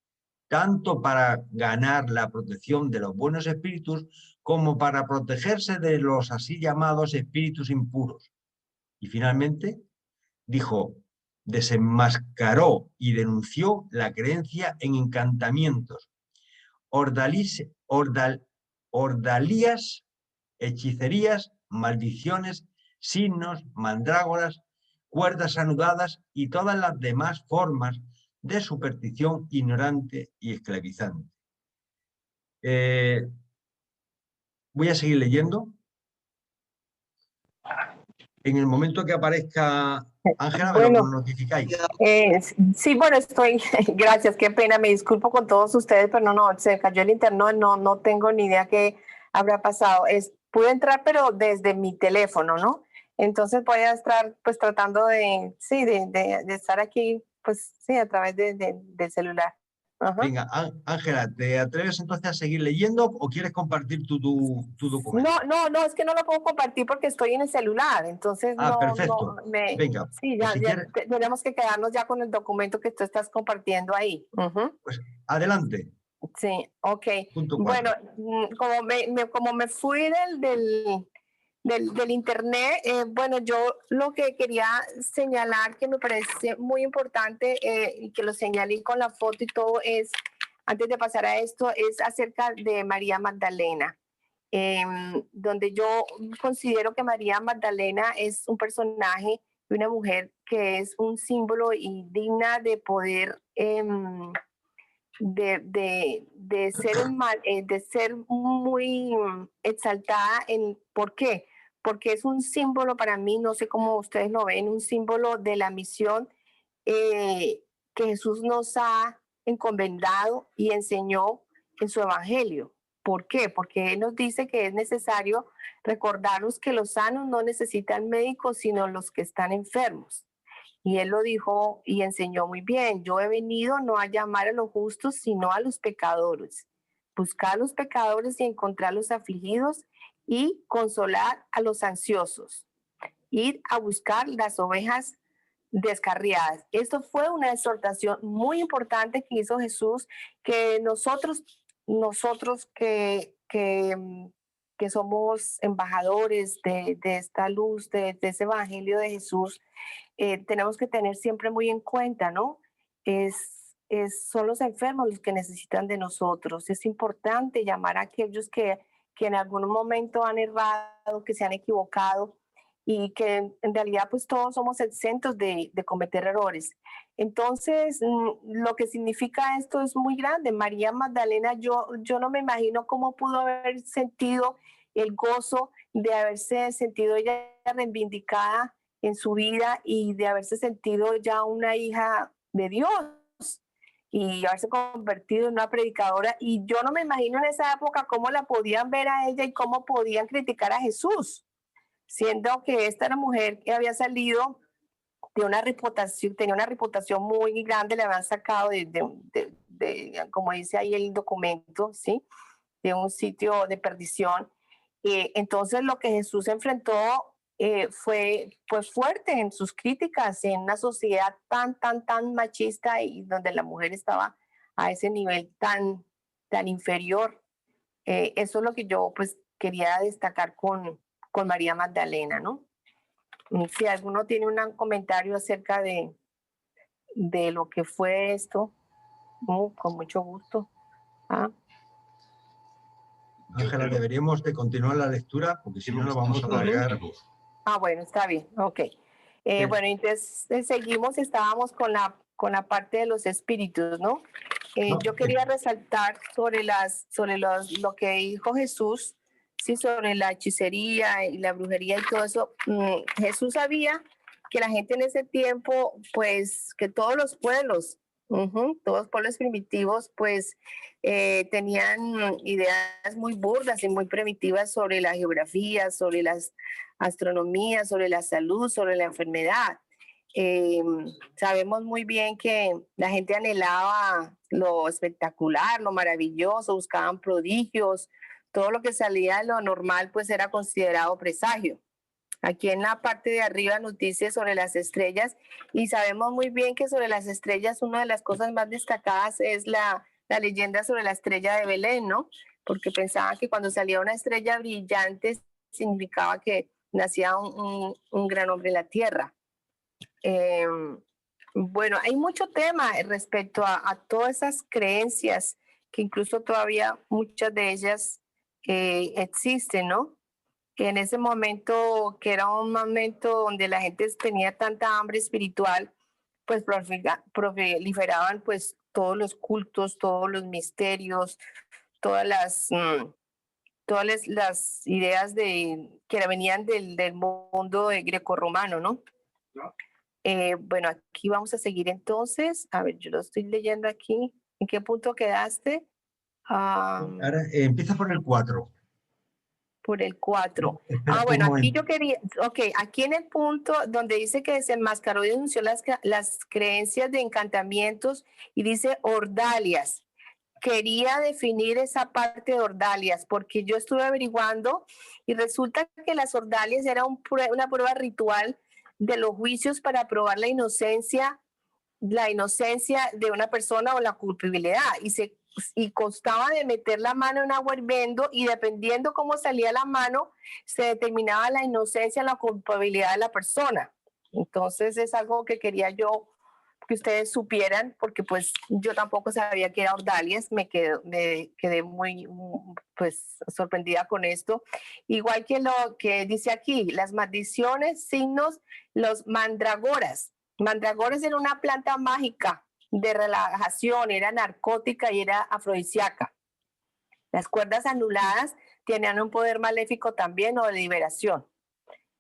tanto para ganar la protección de los buenos espíritus como para protegerse de los así llamados espíritus impuros. Y finalmente dijo: desenmascaró y denunció la creencia en encantamientos, ordalías, hechicerías, maldiciones, signos, mandrágoras, cuerdas anudadas y todas las demás formas de superstición ignorante y esclavizante. Voy a seguir leyendo. En el momento que aparezca Ángela, me lo notificáis. Sí, bueno, gracias, qué pena, me disculpo con todos ustedes, pero no, se cayó el internet, no tengo ni idea qué habrá pasado. Pude entrar, pero desde mi teléfono, ¿no? Entonces voy a estar pues tratando de estar aquí, pues sí, a través del celular. Ajá. Venga, Ángela, ¿te atreves entonces a seguir leyendo o quieres compartir tu documento? No, es que no lo puedo compartir porque estoy en el celular, entonces perfecto. Venga, sí, pues tenemos que quedarnos ya con el documento que tú estás compartiendo ahí. Pues adelante. Sí, ok. Punto 4. Bueno, como me fui del internet, bueno, yo lo que quería señalar que me parece muy importante y que lo señalé con la foto y todo es, antes de pasar a esto, es acerca de María Magdalena, donde yo considero que María Magdalena es un personaje de una mujer que es un símbolo y digna de poder de ser muy exaltada. ¿Por qué? Porque es un símbolo para mí, no sé cómo ustedes lo ven, un símbolo de la misión que Jesús nos ha encomendado y enseñó en su evangelio. ¿Por qué? Porque Él nos dice que es necesario recordarnos que los sanos no necesitan médicos, sino los que están enfermos. Y Él lo dijo y enseñó muy bien: yo he venido no a llamar a los justos, sino a los pecadores. Buscar a los pecadores y encontrar a los afligidos y consolar a los ansiosos. Ir a buscar las ovejas descarriadas. Esto fue una exhortación muy importante que hizo Jesús, que nosotros que somos embajadores de esta luz, de ese evangelio de Jesús, tenemos que tener siempre muy en cuenta, ¿no? Son los enfermos los que necesitan de nosotros. Es importante llamar a aquellos que en algún momento han errado, que se han equivocado, y que en realidad pues todos somos exentos de cometer errores. Entonces, lo que significa esto es muy grande. María Magdalena, yo no me imagino cómo pudo haber sentido el gozo de haberse sentido ella reivindicada en su vida y de haberse sentido ya una hija de Dios y haberse convertido en una predicadora. Y yo no me imagino en esa época cómo la podían ver a ella y cómo podían criticar a Jesús, siendo que esta era mujer que había salido tenía una reputación muy grande, le habían sacado como dice ahí el documento, ¿sí? De un sitio de perdición. Entonces lo que Jesús enfrentó fue pues fuerte en sus críticas en una sociedad tan machista y donde la mujer estaba a ese nivel tan inferior. Eso es lo que yo pues quería destacar con María Magdalena, ¿no? Si alguno tiene un comentario acerca de lo que fue esto, con mucho gusto. Ángela, deberíamos de continuar la lectura porque si no nos vamos a alargar. Bueno, está bien, ok. Bueno, entonces seguimos, estábamos con la parte de los espíritus, ¿no? Yo quería resaltar sobre lo que dijo Jesús, sí, sobre la hechicería y la brujería y todo eso. Jesús sabía que la gente en ese tiempo, pues, que todos los pueblos, todos los pueblos primitivos, pues, tenían ideas muy burdas y muy primitivas sobre la geografía, sobre las astronomías, sobre la salud, sobre la enfermedad. Sabemos muy bien que la gente anhelaba lo espectacular, lo maravilloso, buscaban prodigios, todo lo que salía de lo normal pues era considerado presagio. Aquí en la parte de arriba noticias sobre las estrellas y sabemos muy bien que sobre las estrellas una de las cosas más destacadas es la leyenda sobre la estrella de Belén, ¿no? Porque pensaban que cuando salía una estrella brillante significaba que nacía un gran hombre en la tierra. Bueno, hay mucho tema respecto a todas esas creencias que incluso todavía muchas de ellas existen, ¿no? Que en ese momento, que era un momento donde la gente tenía tanta hambre espiritual, pues proliferaban pues todos los cultos, todos los misterios, todas las ideas que venían del mundo grecorromano, ¿no? Bueno, aquí vamos a seguir entonces. A ver, yo lo estoy leyendo aquí. ¿En qué punto quedaste? Ahora empieza por el 4. Por el 4. Espera, Bueno, aquí yo quería, aquí en el punto donde dice que desenmascaró y denunció las creencias de encantamientos y dice ordalias. Quería definir esa parte de ordalias porque yo estuve averiguando y resulta que las ordalias era una prueba ritual de los juicios para probar la inocencia de una persona o la culpabilidad y constaba de meter la mano en agua hirviendo y dependiendo cómo salía la mano se determinaba la inocencia o la culpabilidad de la persona. Entonces es algo que quería yo que ustedes supieran porque pues yo tampoco sabía que era ordalias, me quedé muy pues sorprendida con esto. Igual que lo que dice aquí, las maldiciones, signos, los mandragoras. Mandragoras era una planta mágica de relajación, era narcótica y era afrodisíaca. Las cuerdas anuladas tenían un poder maléfico también o de liberación.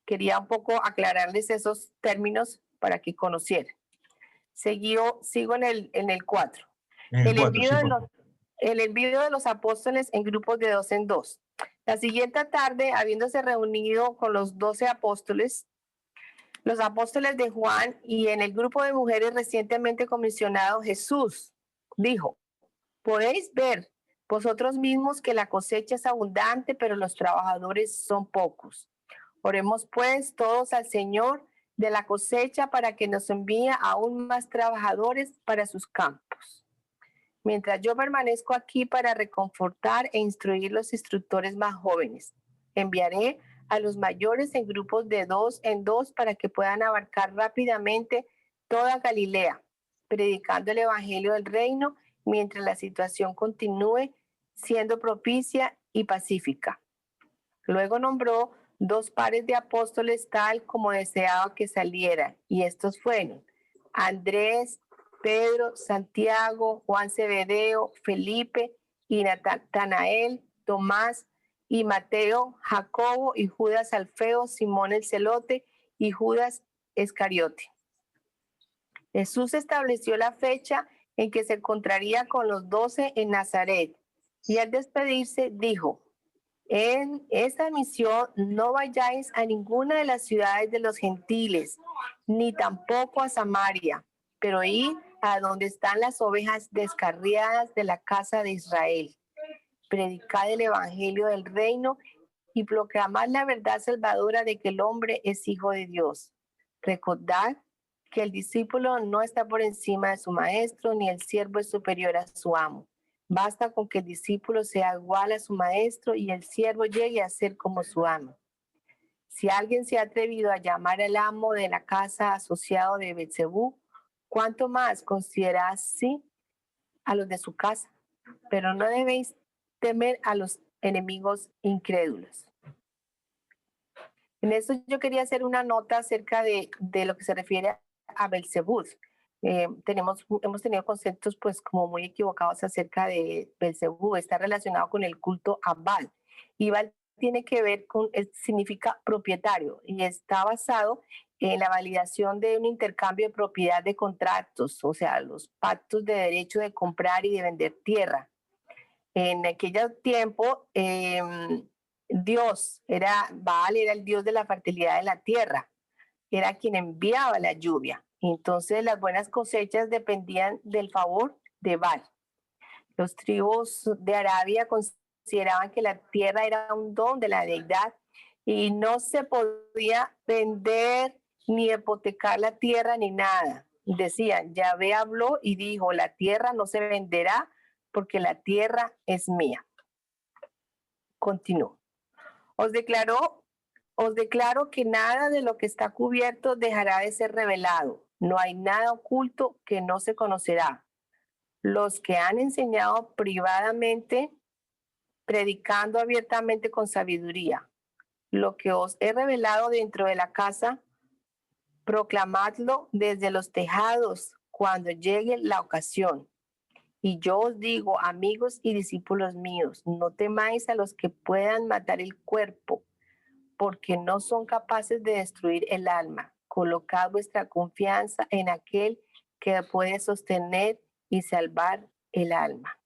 Quería un poco aclararles esos términos para que conocieran. Sigo en el 4. El envío de los apóstoles en grupos de 2 en 2. La siguiente tarde, habiéndose reunido con los 12 apóstoles, los apóstoles de Juan y en el grupo de mujeres recientemente comisionado, Jesús dijo, podéis ver vosotros mismos que la cosecha es abundante, pero los trabajadores son pocos. Oremos pues todos al Señor de la cosecha para que nos envíe aún más trabajadores para sus campos. Mientras yo permanezco aquí para reconfortar e instruir los instructores más jóvenes, enviaré a los mayores en grupos de 2 en 2 para que puedan abarcar rápidamente toda Galilea, predicando el evangelio del reino mientras la situación continúe siendo propicia y pacífica. Luego nombró 2 pares de apóstoles tal como deseaba que salieran, y estos fueron Andrés, Pedro, Santiago, Juan Zebedeo, Felipe y Natanael, Tomás y Mateo, Jacobo y Judas Alfeo, Simón el Celote y Judas Iscariote. Jesús estableció la fecha en que se encontraría con los 12 en Nazaret y al despedirse dijo, En esta misión no vayáis a ninguna de las ciudades de los gentiles, ni tampoco a Samaria, pero id a donde están las ovejas descarriadas de la casa de Israel. Predicad el evangelio del reino y proclamad la verdad salvadora de que el hombre es hijo de Dios. Recordad que el discípulo no está por encima de su maestro, ni el siervo es superior a su amo. Basta con que el discípulo sea igual a su maestro y el siervo llegue a ser como su amo. Si alguien se ha atrevido a llamar al amo de la casa asociado de Beelzebú, ¿cuánto más considera así a los de su casa? Pero no debéis temer a los enemigos incrédulos. En esto yo quería hacer una nota acerca de lo que se refiere a Beelzebú. Hemos tenido conceptos pues como muy equivocados acerca de Beelzebú. Está relacionado con el culto a Baal. Y Baal tiene que ver con, significa propietario y está basado en la validación de un intercambio de propiedad de contratos, o sea, los pactos de derecho de comprar y de vender tierra. En aquel tiempo, Baal era el dios de la fertilidad de la tierra, era quien enviaba la lluvia. Entonces las buenas cosechas dependían del favor de Baal. Los tribus de Arabia consideraban que la tierra era un don de la deidad y no se podía vender ni hipotecar la tierra ni nada. Decían, Yahvé habló y dijo, la tierra no se venderá porque la tierra es mía. Continúo. Os declaro que nada de lo que está cubierto dejará de ser revelado. No hay nada oculto que no se conocerá. Los que han enseñado privadamente, predicando abiertamente con sabiduría. Lo que os he revelado dentro de la casa, proclamadlo desde los tejados cuando llegue la ocasión. Y yo os digo, amigos y discípulos míos, no temáis a los que puedan matar el cuerpo, porque no son capaces de destruir el alma. Colocad vuestra confianza en aquel que puede sostener y salvar el alma.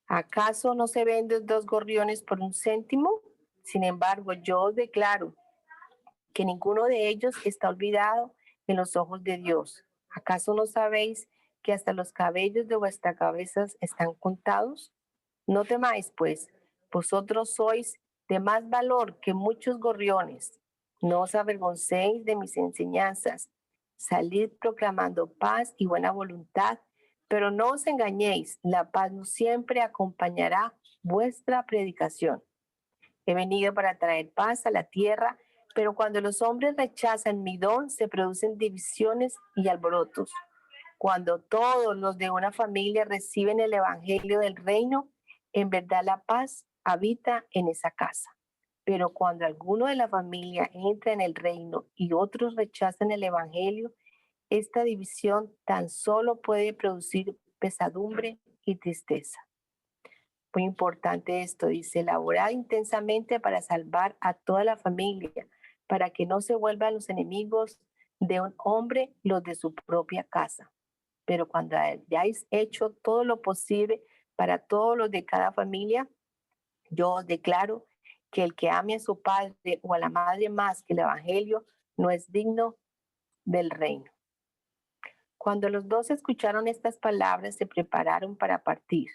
¿Acaso no se venden 2 gorriones por 1 céntimo? Sin embargo, yo os declaro que ninguno de ellos está olvidado en los ojos de Dios. ¿Acaso no sabéis que hasta los cabellos de vuestras cabezas están contados? No temáis, pues, vosotros sois de más valor que muchos gorriones. No os avergoncéis de mis enseñanzas. Salid proclamando paz y buena voluntad, pero no os engañéis, la paz no siempre acompañará vuestra predicación. He venido para traer paz a la tierra, pero cuando los hombres rechazan mi don, se producen divisiones y alborotos. Cuando todos los de una familia reciben el evangelio del reino, en verdad la paz habita en esa casa. Pero cuando alguno de la familia entra en el reino y otros rechazan el evangelio, esta división tan solo puede producir pesadumbre y tristeza. Muy importante esto, dice, elaborad intensamente para salvar a toda la familia, para que no se vuelvan los enemigos de un hombre los de su propia casa. Pero cuando hayáis hecho todo lo posible para todos los de cada familia, yo os declaro que el que ame a su padre o a la madre más que el evangelio no es digno del reino. Cuando los 2 escucharon estas palabras, se prepararon para partir.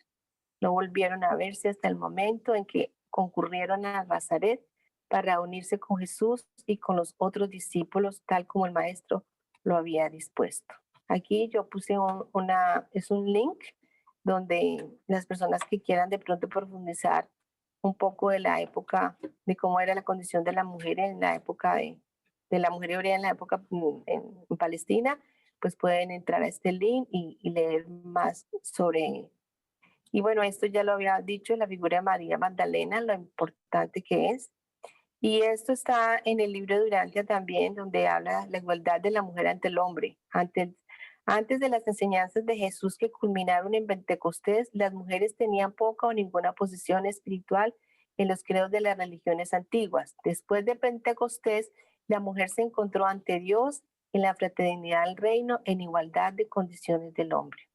No volvieron a verse hasta el momento en que concurrieron a Nazaret para unirse con Jesús y con los otros discípulos, tal como el maestro lo había dispuesto. Aquí yo puse un link donde las personas que quieran de pronto profundizar un poco de la época, de cómo era la condición de la mujer en la época de la mujer hebrea en la época en Palestina, pues pueden entrar a este link y leer más sobre. Y bueno, esto ya lo había dicho, la figura de María Magdalena, lo importante que es. Y esto está en el libro de Urantia también, donde habla la igualdad de la mujer ante el hombre. Antes de las enseñanzas de Jesús que culminaron en Pentecostés, las mujeres tenían poca o ninguna posición espiritual en los credos de las religiones antiguas. Después de Pentecostés, la mujer se encontró ante Dios en la fraternidad del reino en igualdad de condiciones del hombre.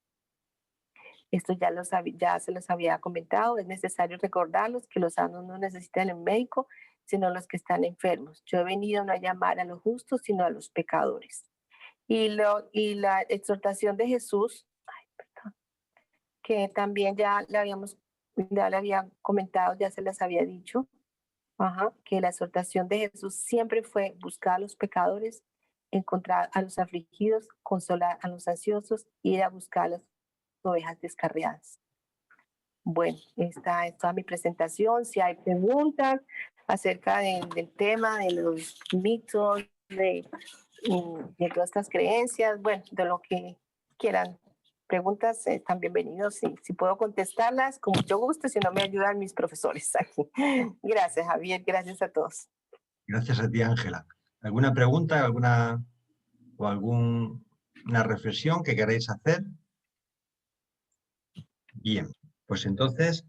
Esto ya se los había comentado. Es necesario recordarlos que los sanos no necesitan un médico, sino los que están enfermos. Yo he venido no a llamar a los justos, sino a los pecadores. Y la exhortación de Jesús, que también ya le había comentado, ya se les había dicho, que la exhortación de Jesús siempre fue buscar a los pecadores, encontrar a los afligidos, consolar a los ansiosos, ir a buscar a las ovejas descarriadas. Bueno, esta es toda mi presentación. Si hay preguntas acerca del tema, de los mitos, de todas estas creencias, bueno, de lo que quieran, preguntas, están bienvenidos. Si puedo contestarlas, con mucho gusto, si no me ayudan mis profesores aquí. Gracias, Javier, gracias a todos. Gracias a ti, Ángela. ¿Alguna pregunta, alguna reflexión que queráis hacer? Bien, pues entonces,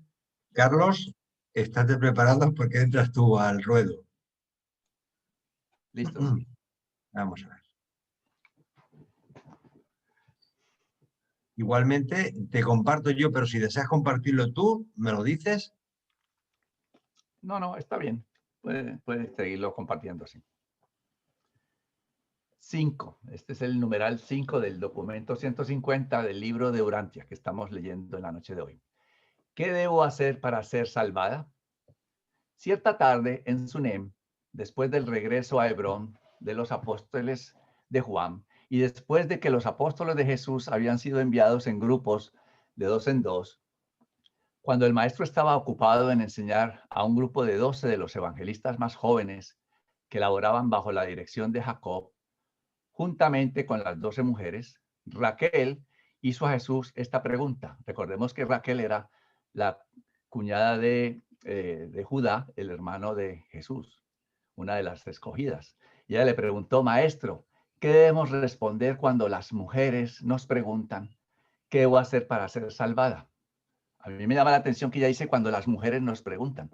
Carlos, estate preparado porque entras tú al ruedo. Listo. Vamos a ver. Igualmente, te comparto yo, pero si deseas compartirlo tú, me lo dices. No, está bien. Puedes seguirlo compartiendo así. 5. Este es el numeral 5 del documento 150 del libro de Urantia que estamos leyendo en la noche de hoy. ¿Qué debo hacer para ser salvada? Cierta tarde en Sunem, después del regreso a Hebrón de los apóstoles de Juan, y después de que los apóstoles de Jesús habían sido enviados en grupos de 2 en 2, cuando el maestro estaba ocupado en enseñar a un grupo de 12 de los evangelistas más jóvenes que laboraban bajo la dirección de Jacob, juntamente con las 12 mujeres, Raquel hizo a Jesús esta pregunta. Recordemos que Raquel era la cuñada de Judá, el hermano de Jesús, una de las escogidas. Y ella le preguntó: Maestro, ¿qué debemos responder cuando las mujeres nos preguntan qué debo hacer para ser salvada? A mí me llama la atención que ella dice cuando las mujeres nos preguntan.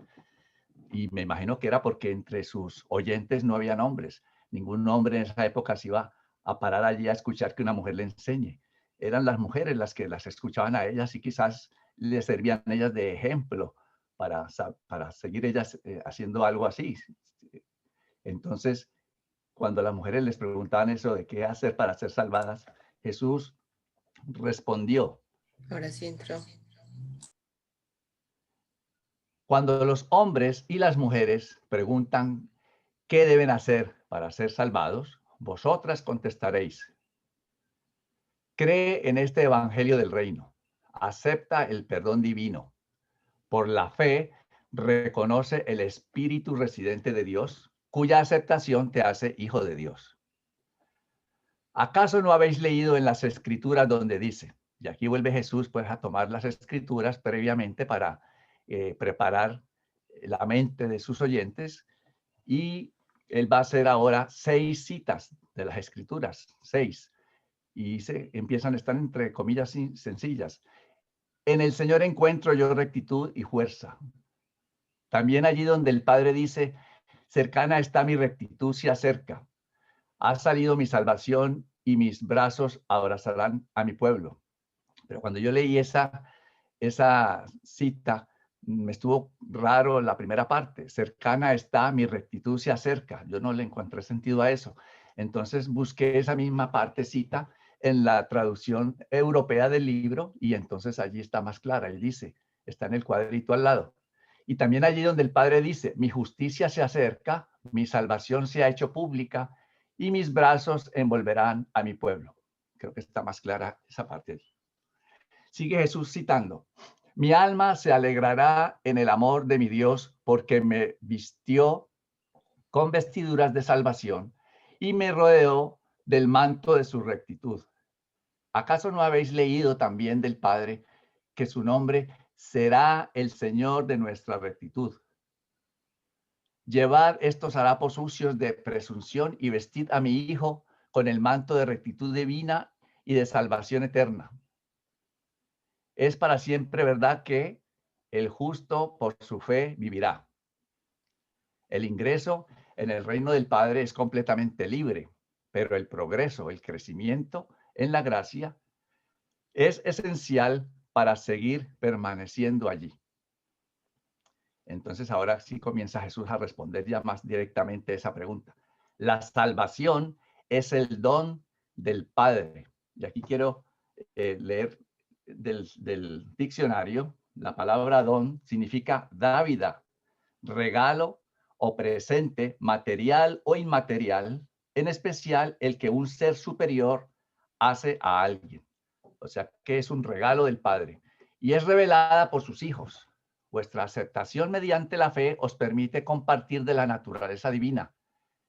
Y me imagino que era porque entre sus oyentes no habían hombres. Ningún hombre en esa época se iba a parar allí a escuchar que una mujer le enseñe. Eran las mujeres las que las escuchaban a ellas y quizás les servían a ellas de ejemplo para seguir ellas haciendo algo así. Entonces, cuando las mujeres les preguntaban eso de qué hacer para ser salvadas, Jesús respondió. Ahora sí entró. Cuando los hombres y las mujeres preguntan qué deben hacer para ser salvados, vosotras contestaréis: cree en este evangelio del reino, acepta el perdón divino. Por la fe, reconoce el Espíritu residente de Dios, cuya aceptación te hace hijo de Dios. ¿Acaso no habéis leído en las Escrituras donde dice? Y aquí vuelve Jesús pues a tomar las Escrituras previamente para preparar la mente de sus oyentes, y él va a hacer ahora 6 citas de las Escrituras, 6, y están entre comillas sencillas. En el Señor encuentro yo rectitud y fuerza. También allí donde el Padre dice: cercana está mi rectitud, se acerca. Ha salido mi salvación y mis brazos abrazarán a mi pueblo. Pero cuando yo leí esa cita, me estuvo raro la primera parte. Cercana está mi rectitud, se acerca. Yo no le encontré sentido a eso. Entonces busqué esa misma partecita en la traducción europea del libro y entonces allí está más clara. Él dice, está en el cuadrito al lado. Y también allí donde el Padre dice: mi justicia se acerca, mi salvación se ha hecho pública y mis brazos envolverán a mi pueblo. Creo que está más clara esa parte allí. Sigue Jesús citando: mi alma se alegrará en el amor de mi Dios, porque me vistió con vestiduras de salvación y me rodeó del manto de su rectitud. ¿Acaso no habéis leído también del Padre que su nombre será el Señor de nuestra rectitud? Llevad estos harapos sucios de presunción y vestid a mi Hijo con el manto de rectitud divina y de salvación eterna. Es para siempre verdad que el justo por su fe vivirá. El ingreso en el reino del Padre es completamente libre, pero el progreso, el crecimiento en la gracia es esencial para seguir permaneciendo allí. Entonces ahora sí comienza Jesús a responder ya más directamente esa pregunta. La salvación es el don del Padre. Y aquí quiero leer del diccionario. La palabra don significa dávida, regalo o presente, material o inmaterial, en especial el que un ser superior hace a alguien. O sea, que es un regalo del Padre y es revelada por sus hijos. Vuestra aceptación mediante la fe os permite compartir de la naturaleza divina,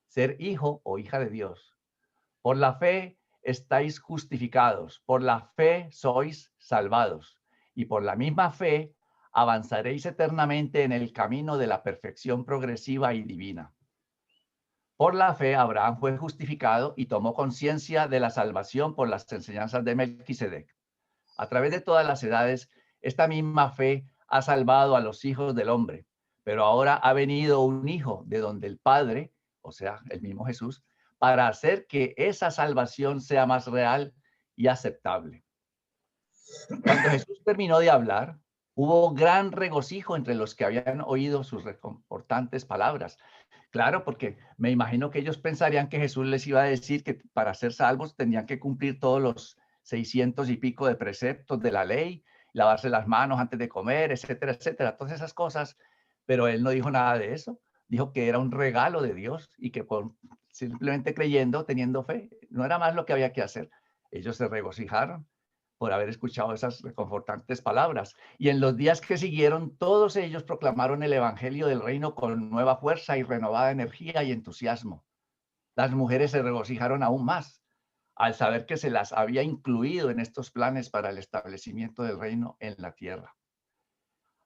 ser hijo o hija de Dios. Por la fe estáis justificados, por la fe sois salvados y por la misma fe avanzaréis eternamente en el camino de la perfección progresiva y divina. Por la fe Abraham fue justificado y tomó conciencia de la salvación por las enseñanzas de Melquisedec. A través de todas las edades, esta misma fe ha salvado a los hijos del hombre, pero ahora ha venido un hijo de donde el Padre, o sea, el mismo Jesús, para hacer que esa salvación sea más real y aceptable. Cuando Jesús terminó de hablar, hubo gran regocijo entre los que habían oído sus reconfortantes palabras. Claro, porque me imagino que ellos pensarían que Jesús les iba a decir que para ser salvos tenían que cumplir todos los 600 y pico de preceptos de la ley, lavarse las manos antes de comer, etcétera, etcétera, todas esas cosas, pero él no dijo nada de eso. Dijo que era un regalo de Dios y que por simplemente creyendo, teniendo fe, no era más lo que había que hacer. Ellos se regocijaron por haber escuchado esas reconfortantes palabras. Y en los días que siguieron, todos ellos proclamaron el evangelio del reino con nueva fuerza y renovada energía y entusiasmo. Las mujeres se regocijaron aún más al saber que se las había incluido en estos planes para el establecimiento del reino en la tierra.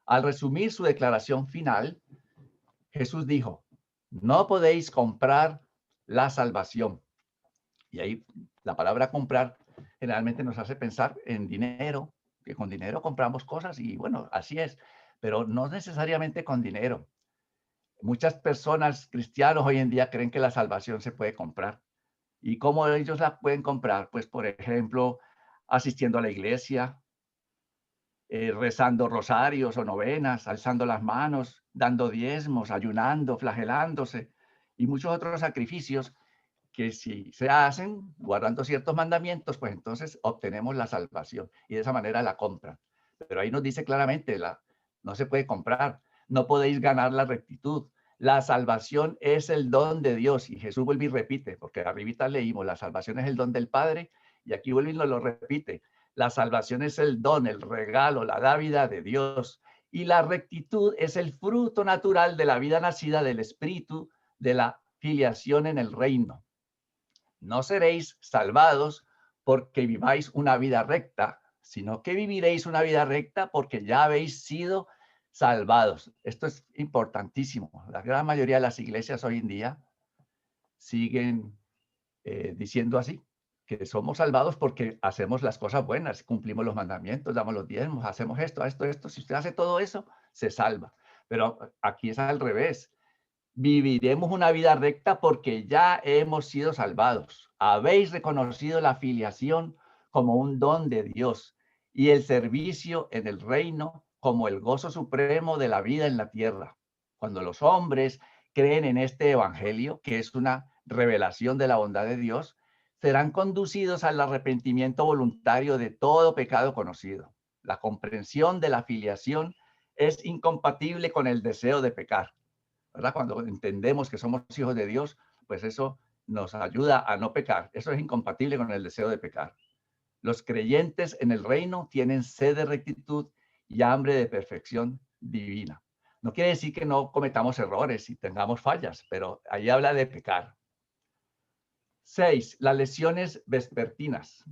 Al resumir su declaración final, Jesús dijo, no podéis comprar la salvación. Y ahí la palabra comprar generalmente nos hace pensar en dinero, que con dinero compramos cosas y bueno, así es, pero no necesariamente con dinero. Muchas personas cristianos hoy en día creen que la salvación se puede comprar. ¿Y cómo ellos la pueden comprar? Pues, por ejemplo, asistiendo a la iglesia, rezando rosarios o novenas, alzando las manos, dando diezmos, ayunando, flagelándose y muchos otros sacrificios que si se hacen guardando ciertos mandamientos, pues entonces obtenemos la salvación y de esa manera la compran. Pero ahí nos dice claramente, no se puede comprar, no podéis ganar la rectitud. La salvación es el don de Dios y Jesús vuelve y repite, porque arribita leímos, la salvación es el don del Padre y aquí vuelve y nos lo repite. La salvación es el don, el regalo, la dávida de Dios y la rectitud es el fruto natural de la vida nacida del Espíritu de la filiación en el reino. No seréis salvados porque viváis una vida recta, sino que viviréis una vida recta porque ya habéis sido salvados. Esto es importantísimo. La gran mayoría de las iglesias hoy en día siguen diciendo así, que somos salvados porque hacemos las cosas buenas, cumplimos los mandamientos, damos los diezmos, hacemos esto. Si usted hace todo eso, se salva. Pero aquí es al revés. Viviremos una vida recta porque ya hemos sido salvados. Habéis reconocido la filiación como un don de Dios y el servicio en el reino como el gozo supremo de la vida en la tierra. Cuando los hombres creen en este evangelio, que es una revelación de la bondad de Dios, serán conducidos al arrepentimiento voluntario de todo pecado conocido. La comprensión de la filiación es incompatible con el deseo de pecar, ¿verdad? Cuando entendemos que somos hijos de Dios, pues eso nos ayuda a no pecar. Eso es incompatible con el deseo de pecar. Los creyentes en el reino tienen sed de rectitud y hambre de perfección divina. No quiere decir que no cometamos errores y tengamos fallas, pero ahí habla de pecar. 6. Las lecciones vespertinas.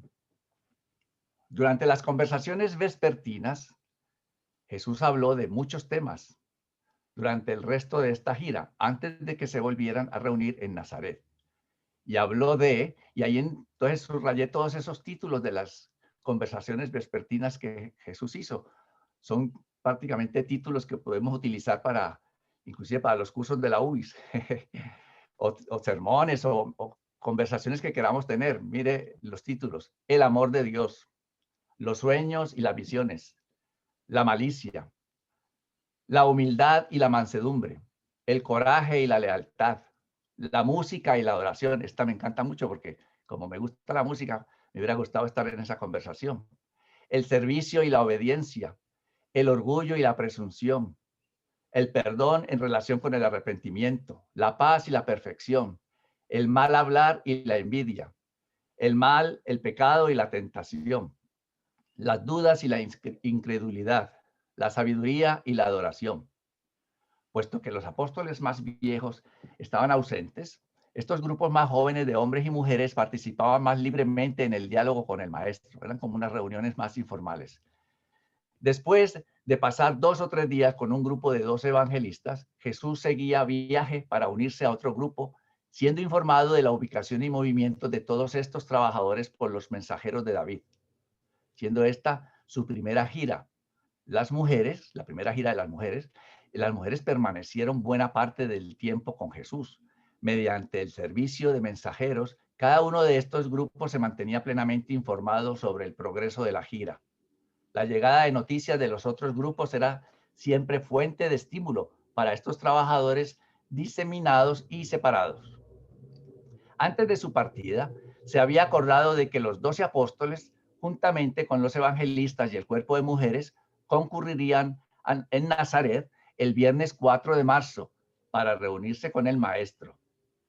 Durante las conversaciones vespertinas, Jesús habló de muchos temas durante el resto de esta gira, antes de que se volvieran a reunir en Nazaret. Y habló y ahí entonces subrayé todos esos títulos de las conversaciones vespertinas que Jesús hizo. Son prácticamente títulos que podemos utilizar inclusive para los cursos de la UBIS, o sermones o conversaciones que queramos tener. Mire los títulos: el amor de Dios, los sueños y las visiones, la malicia, la humildad y la mansedumbre, el coraje y la lealtad, la música y la adoración. Esta me encanta mucho porque como me gusta la música, me hubiera gustado estar en esa conversación. El servicio y la obediencia, el orgullo y la presunción, el perdón en relación con el arrepentimiento, la paz y la perfección, el mal hablar y la envidia, el mal, el pecado y la tentación, las dudas y la incredulidad, la sabiduría y la adoración. Puesto que los apóstoles más viejos estaban ausentes, estos grupos más jóvenes de hombres y mujeres participaban más libremente en el diálogo con el maestro. Eran como unas reuniones más informales. Después de pasar 2 o 3 días con un grupo de 12 evangelistas, Jesús seguía viaje para unirse a otro grupo, siendo informado de la ubicación y movimiento de todos estos trabajadores por los mensajeros de David, siendo esta su primera gira. Las mujeres, la primera gira de las mujeres permanecieron buena parte del tiempo con Jesús. Mediante el servicio de mensajeros, cada uno de estos grupos se mantenía plenamente informado sobre el progreso de la gira. La llegada de noticias de los otros grupos era siempre fuente de estímulo para estos trabajadores diseminados y separados. Antes de su partida, se había acordado de que los 12 apóstoles, juntamente con los evangelistas y el cuerpo de mujeres, concurrirían en Nazaret el viernes 4 de marzo para reunirse con el maestro.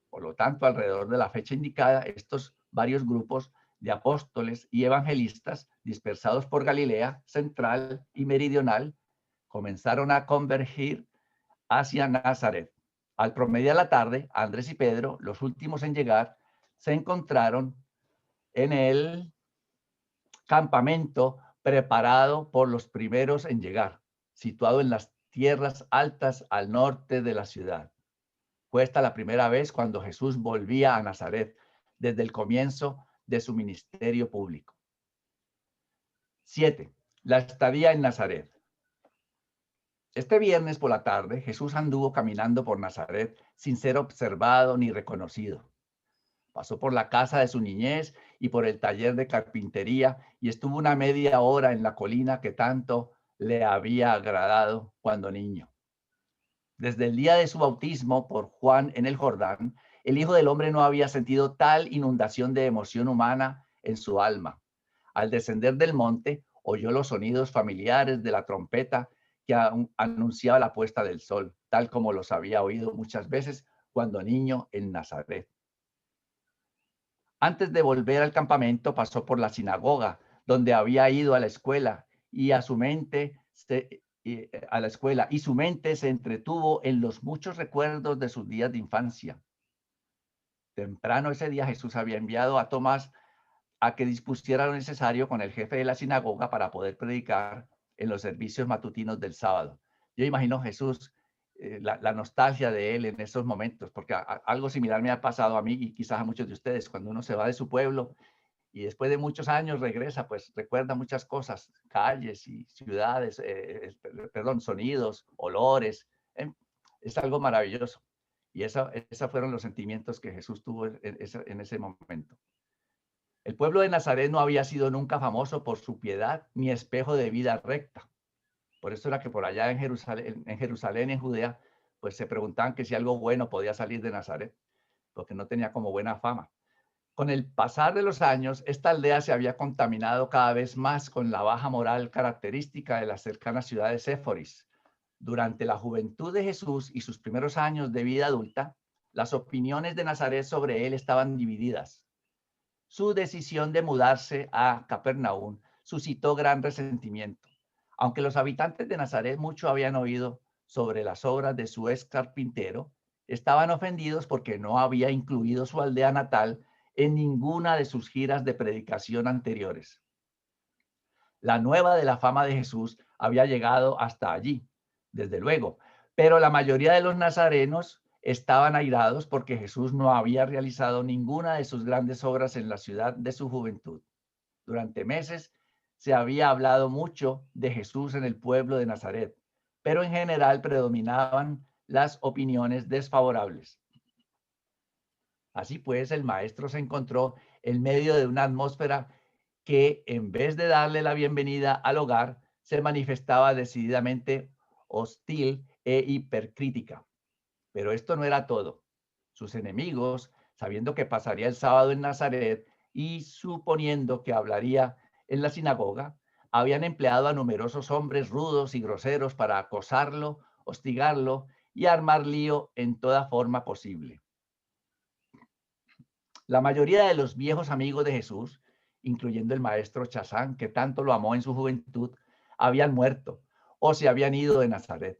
Por lo tanto, alrededor de la fecha indicada, estos varios grupos de apóstoles y evangelistas dispersados por Galilea central y meridional comenzaron a convergir hacia Nazaret. Al promediar la tarde, Andrés y Pedro, los últimos en llegar, se encontraron en el campamento preparado por los primeros en llegar, situado en las tierras altas al norte de la ciudad. Fue esta la primera vez cuando Jesús volvía a Nazaret desde el comienzo de su ministerio público. 7. La estadía en Nazaret. Este viernes por la tarde, Jesús anduvo caminando por Nazaret sin ser observado ni reconocido. Pasó por la casa de su niñez y por el taller de carpintería y estuvo una media hora en la colina que tanto le había agradado cuando niño. Desde el día de su bautismo por Juan en el Jordán, el Hijo del Hombre no había sentido tal inundación de emoción humana en su alma. Al descender del monte, oyó los sonidos familiares de la trompeta que anunciaba la puesta del sol, tal como los había oído muchas veces cuando niño en Nazaret. Antes de volver al campamento, pasó por la sinagoga, donde había ido a la escuela, y su mente se entretuvo en los muchos recuerdos de sus días de infancia. Temprano ese día Jesús había enviado a Tomás a que dispusiera lo necesario con el jefe de la sinagoga para poder predicar en los servicios matutinos del sábado. Yo imagino Jesús, la nostalgia de él en esos momentos, porque algo similar me ha pasado a mí y quizás a muchos de ustedes. Cuando uno se va de su pueblo y después de muchos años regresa, pues recuerda muchas cosas, calles y ciudades, sonidos, olores. Es algo maravilloso. Y esos fueron los sentimientos que Jesús tuvo en ese momento. El pueblo de Nazaret no había sido nunca famoso por su piedad ni espejo de vida recta. Por eso era que por allá en Jerusalén, en Judea, pues se preguntaban que si algo bueno podía salir de Nazaret, porque no tenía como buena fama. Con el pasar de los años, esta aldea se había contaminado cada vez más con la baja moral característica de la cercana ciudad de Séforis. Durante la juventud de Jesús y sus primeros años de vida adulta, las opiniones de Nazaret sobre él estaban divididas. Su decisión de mudarse a Capernaum suscitó gran resentimiento. Aunque los habitantes de Nazaret mucho habían oído sobre las obras de su ex carpintero, estaban ofendidos porque no había incluido su aldea natal en ninguna de sus giras de predicación anteriores. La nueva de la fama de Jesús había llegado hasta allí, desde luego, pero la mayoría de los nazarenos estaban airados porque Jesús no había realizado ninguna de sus grandes obras en la ciudad de su juventud. Durante meses se había hablado mucho de Jesús en el pueblo de Nazaret, pero en general predominaban las opiniones desfavorables. Así pues, el maestro se encontró en medio de una atmósfera que, en vez de darle la bienvenida al hogar, se manifestaba decididamente hostil e hipercrítica. Pero esto no era todo. Sus enemigos, sabiendo que pasaría el sábado en Nazaret y suponiendo que hablaría en la sinagoga, habían empleado a numerosos hombres rudos y groseros para acosarlo, hostigarlo y armar lío en toda forma posible. La mayoría de los viejos amigos de Jesús, incluyendo el maestro Chazán, que tanto lo amó en su juventud, habían muerto o se habían ido de Nazaret.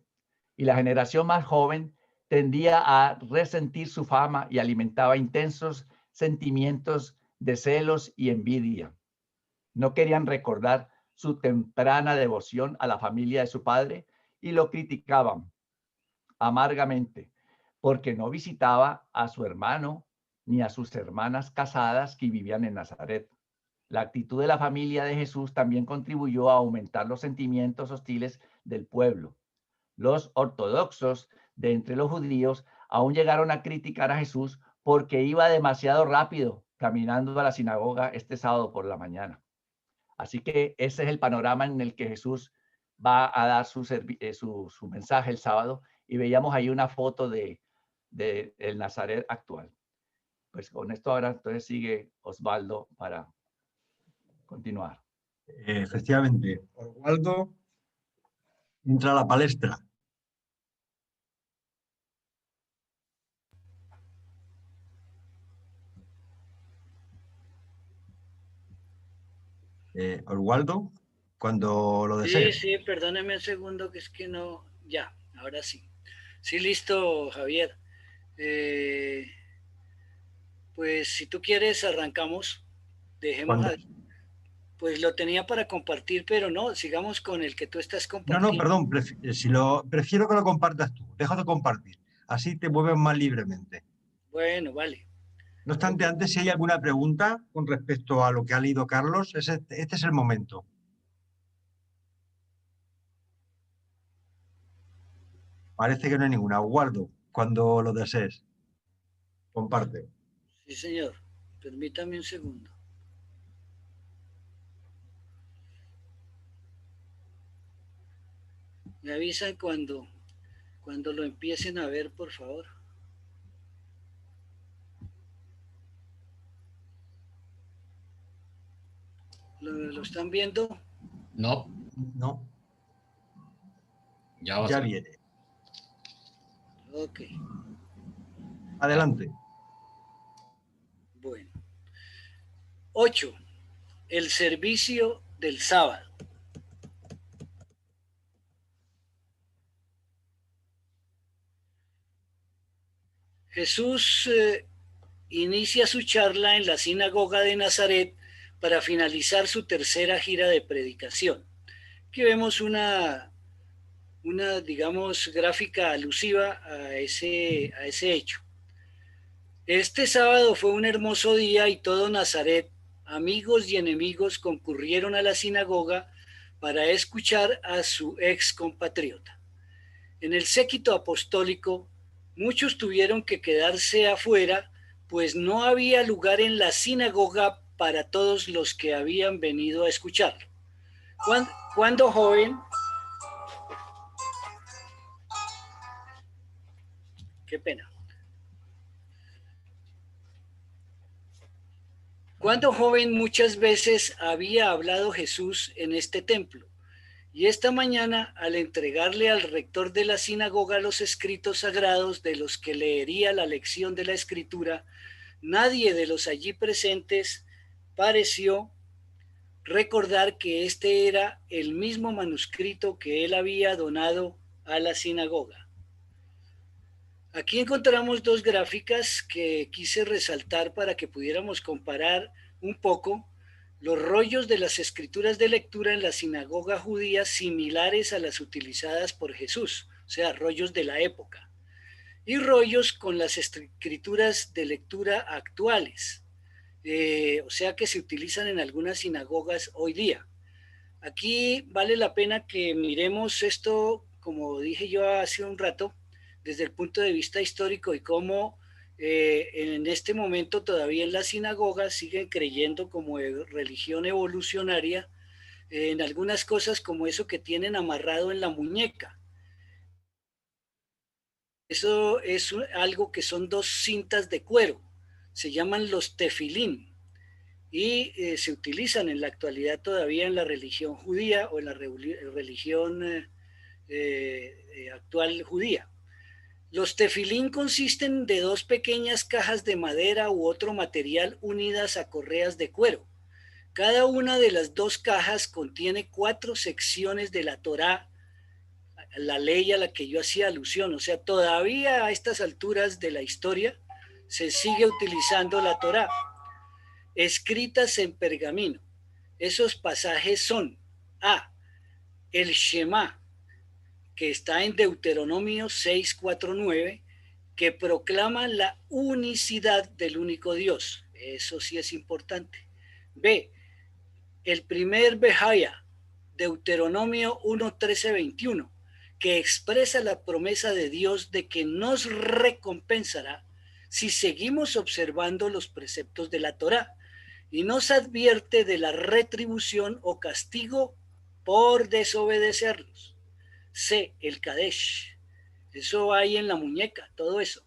Y la generación más joven tendía a resentir su fama y alimentaba intensos sentimientos de celos y envidia. No querían recordar su temprana devoción a la familia de su padre y lo criticaban amargamente porque no visitaba a su hermano ni a sus hermanas casadas que vivían en Nazaret. La actitud de la familia de Jesús también contribuyó a aumentar los sentimientos hostiles del pueblo. Los ortodoxos de entre los judíos aún llegaron a criticar a Jesús porque iba demasiado rápido caminando a la sinagoga este sábado por la mañana. Así que ese es el panorama en el que Jesús va a dar su mensaje el sábado, y veíamos ahí una foto de el Nazaret actual. Pues con esto ahora entonces sigue Osvaldo para continuar. Efectivamente, Osvaldo entra a la palestra. Osvaldo, cuando lo desees. Sí, perdóneme un segundo, que es que no, ya, ahora sí. Sí, listo, Javier. Pues si tú quieres, arrancamos. Dejemos, pues lo tenía para compartir, pero no, sigamos con el que tú estás compartiendo. No, perdón, prefiero que lo compartas tú. Dejo de compartir. Así te mueves más libremente. Bueno, vale. No obstante, antes, si hay alguna pregunta con respecto a lo que ha leído Carlos, este es el momento. Parece que no hay ninguna. Guardo cuando lo desees. Comparte. Sí, señor. Permítame un segundo. Me avisan cuando lo empiecen a ver, por favor. ¿Lo están viendo? No. No. Ya viene. Ok. Adelante. Bueno. 8. El servicio del sábado. Jesús inicia su charla en la sinagoga de Nazaret para finalizar su tercera gira de predicación. Aquí vemos una digamos, gráfica alusiva a ese hecho. Este sábado fue un hermoso día y todo Nazaret, amigos y enemigos, concurrieron a la sinagoga para escuchar a su ex compatriota. En el séquito apostólico, muchos tuvieron que quedarse afuera, pues no había lugar en la sinagoga para todos los que habían venido a escucharlo. Cuando joven, qué pena. Cuando joven muchas veces había hablado Jesús en este templo, y esta mañana, al entregarle al rector de la sinagoga los escritos sagrados de los que leería la lección de la escritura, nadie de los allí presentes pareció recordar que este era el mismo manuscrito que él había donado a la sinagoga. Aquí encontramos dos gráficas que quise resaltar para que pudiéramos comparar un poco los rollos de las escrituras de lectura en la sinagoga judía similares a las utilizadas por Jesús, o sea, rollos de la época, y rollos con las escrituras de lectura actuales, o sea, que se utilizan en algunas sinagogas hoy día. Aquí vale la pena que miremos esto, como dije yo hace un rato, desde el punto de vista histórico y cómo en este momento todavía en las sinagogas siguen creyendo como religión evolucionaria en algunas cosas como eso que tienen amarrado en la muñeca. Eso es algo que son 2 cintas de cuero, se llaman los tefilín y se utilizan en la actualidad todavía en la religión judía o en la religión actual judía. Los tefilín consisten de 2 pequeñas cajas de madera u otro material unidas a correas de cuero. Cada una de las 2 cajas contiene 4 secciones de la Torá, la ley a la que yo hacía alusión. O sea, todavía a estas alturas de la historia se sigue utilizando la Torá, escritas en pergamino. Esos pasajes son A, el Shema, que está en Deuteronomio 6:4-9, que proclama la unicidad del único Dios. Eso sí es importante. B, el primer Behaya, Deuteronomio 1:13-21, que expresa la promesa de Dios de que nos recompensará si seguimos observando los preceptos de la Torá y nos advierte de la retribución o castigo por desobedecerlos. C, el Kadesh. Eso hay en la muñeca, todo eso.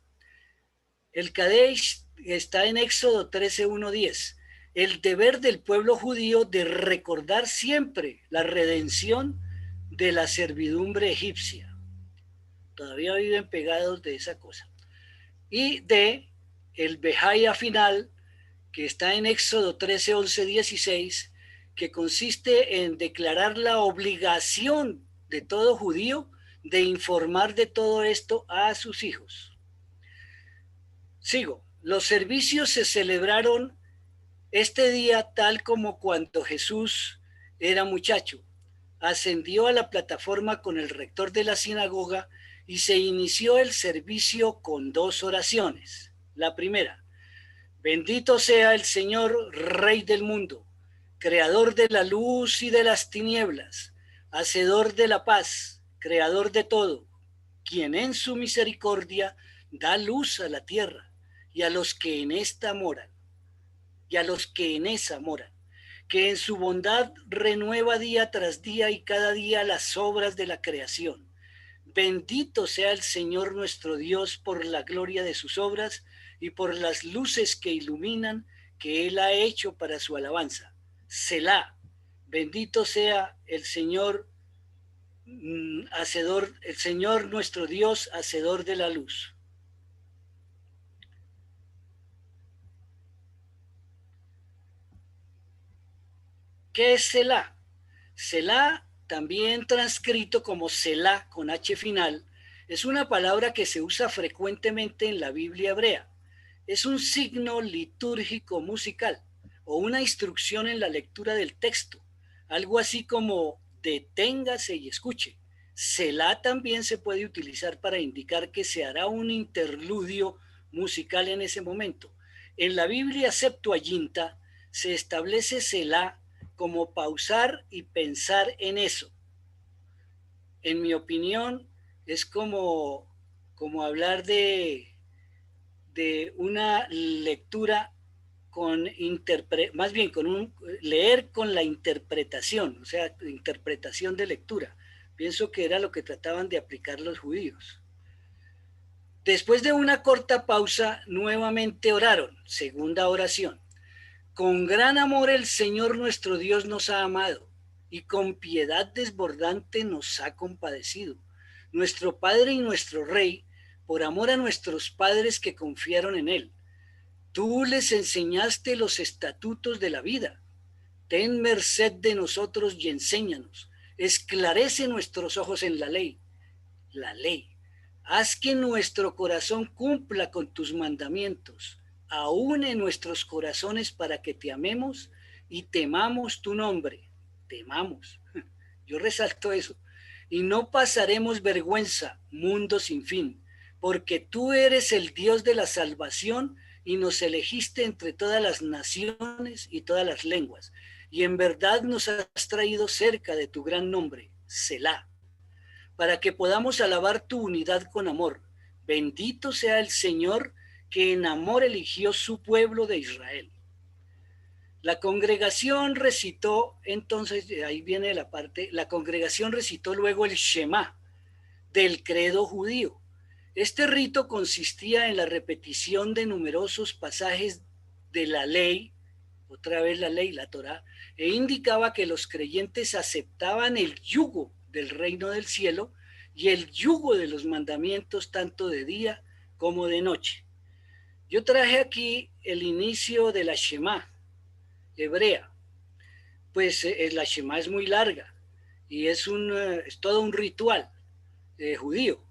El Kadesh está en Éxodo 13:1-10. El deber del pueblo judío de recordar siempre la redención de la servidumbre egipcia. Todavía viven pegados de esa cosa. Y D, el Behaya final, que está en Éxodo 13:11-16, que consiste en declarar la obligación de todo judío de informar de todo esto a sus hijos. Sigo. Los servicios se celebraron este día tal como cuando Jesús era muchacho. Ascendió a la plataforma con el rector de la sinagoga y se inició el servicio con 2 oraciones. La primera: bendito sea el Señor, Rey del mundo, creador de la luz y de las tinieblas, hacedor de la paz, creador de todo, quien en su misericordia da luz a la tierra y a los que en esta moran, y a los que en esa moran, que en su bondad renueva día tras día y cada día las obras de la creación. Bendito sea el Señor nuestro Dios por la gloria de sus obras y por las luces que iluminan que Él ha hecho para su alabanza. Selah. Bendito sea el Señor, hacedor, el Señor nuestro Dios, hacedor de la luz. ¿Qué es Selah? Selah, también transcrito como Selah con H final, es una palabra que se usa frecuentemente en la Biblia hebrea. Es un signo litúrgico musical o una instrucción en la lectura del texto, algo así como deténgase y escuche. Selah también se puede utilizar para indicar que se hará un interludio musical en ese momento. En la Biblia Septuaginta se establece Selah como pausar y pensar en eso. En mi opinión, es como hablar de una lectura con más bien con leer con la interpretación, o sea, interpretación de lectura. Pienso que era lo que trataban de aplicar los judíos. Después de una corta pausa, nuevamente oraron, segunda oración. Con gran amor el Señor nuestro Dios nos ha amado y con piedad desbordante nos ha compadecido. Nuestro Padre y nuestro Rey, por amor a nuestros padres que confiaron en Él. Tú les enseñaste los estatutos de la vida. Ten merced de nosotros y enséñanos. Esclarece nuestros ojos en la ley. La ley. Haz que nuestro corazón cumpla con tus mandamientos. Aúne nuestros corazones para que te amemos y temamos tu nombre. Temamos. Yo resalto eso. Y no pasaremos vergüenza, mundo sin fin, porque tú eres el Dios de la salvación y nos elegiste entre todas las naciones y todas las lenguas. Y en verdad nos has traído cerca de tu gran nombre, Selah, para que podamos alabar tu unidad con amor. Bendito sea el Señor que en amor eligió su pueblo de Israel. La congregación recitó, entonces, ahí viene la parte, la congregación recitó luego el Shema del credo judío. Este rito consistía en la repetición de numerosos pasajes de la ley, otra vez la ley, la Torá, e indicaba que los creyentes aceptaban el yugo del reino del cielo y el yugo de los mandamientos tanto de día como de noche. Yo traje aquí el inicio de la Shema hebrea, pues la Shema es muy larga y es todo un ritual judío,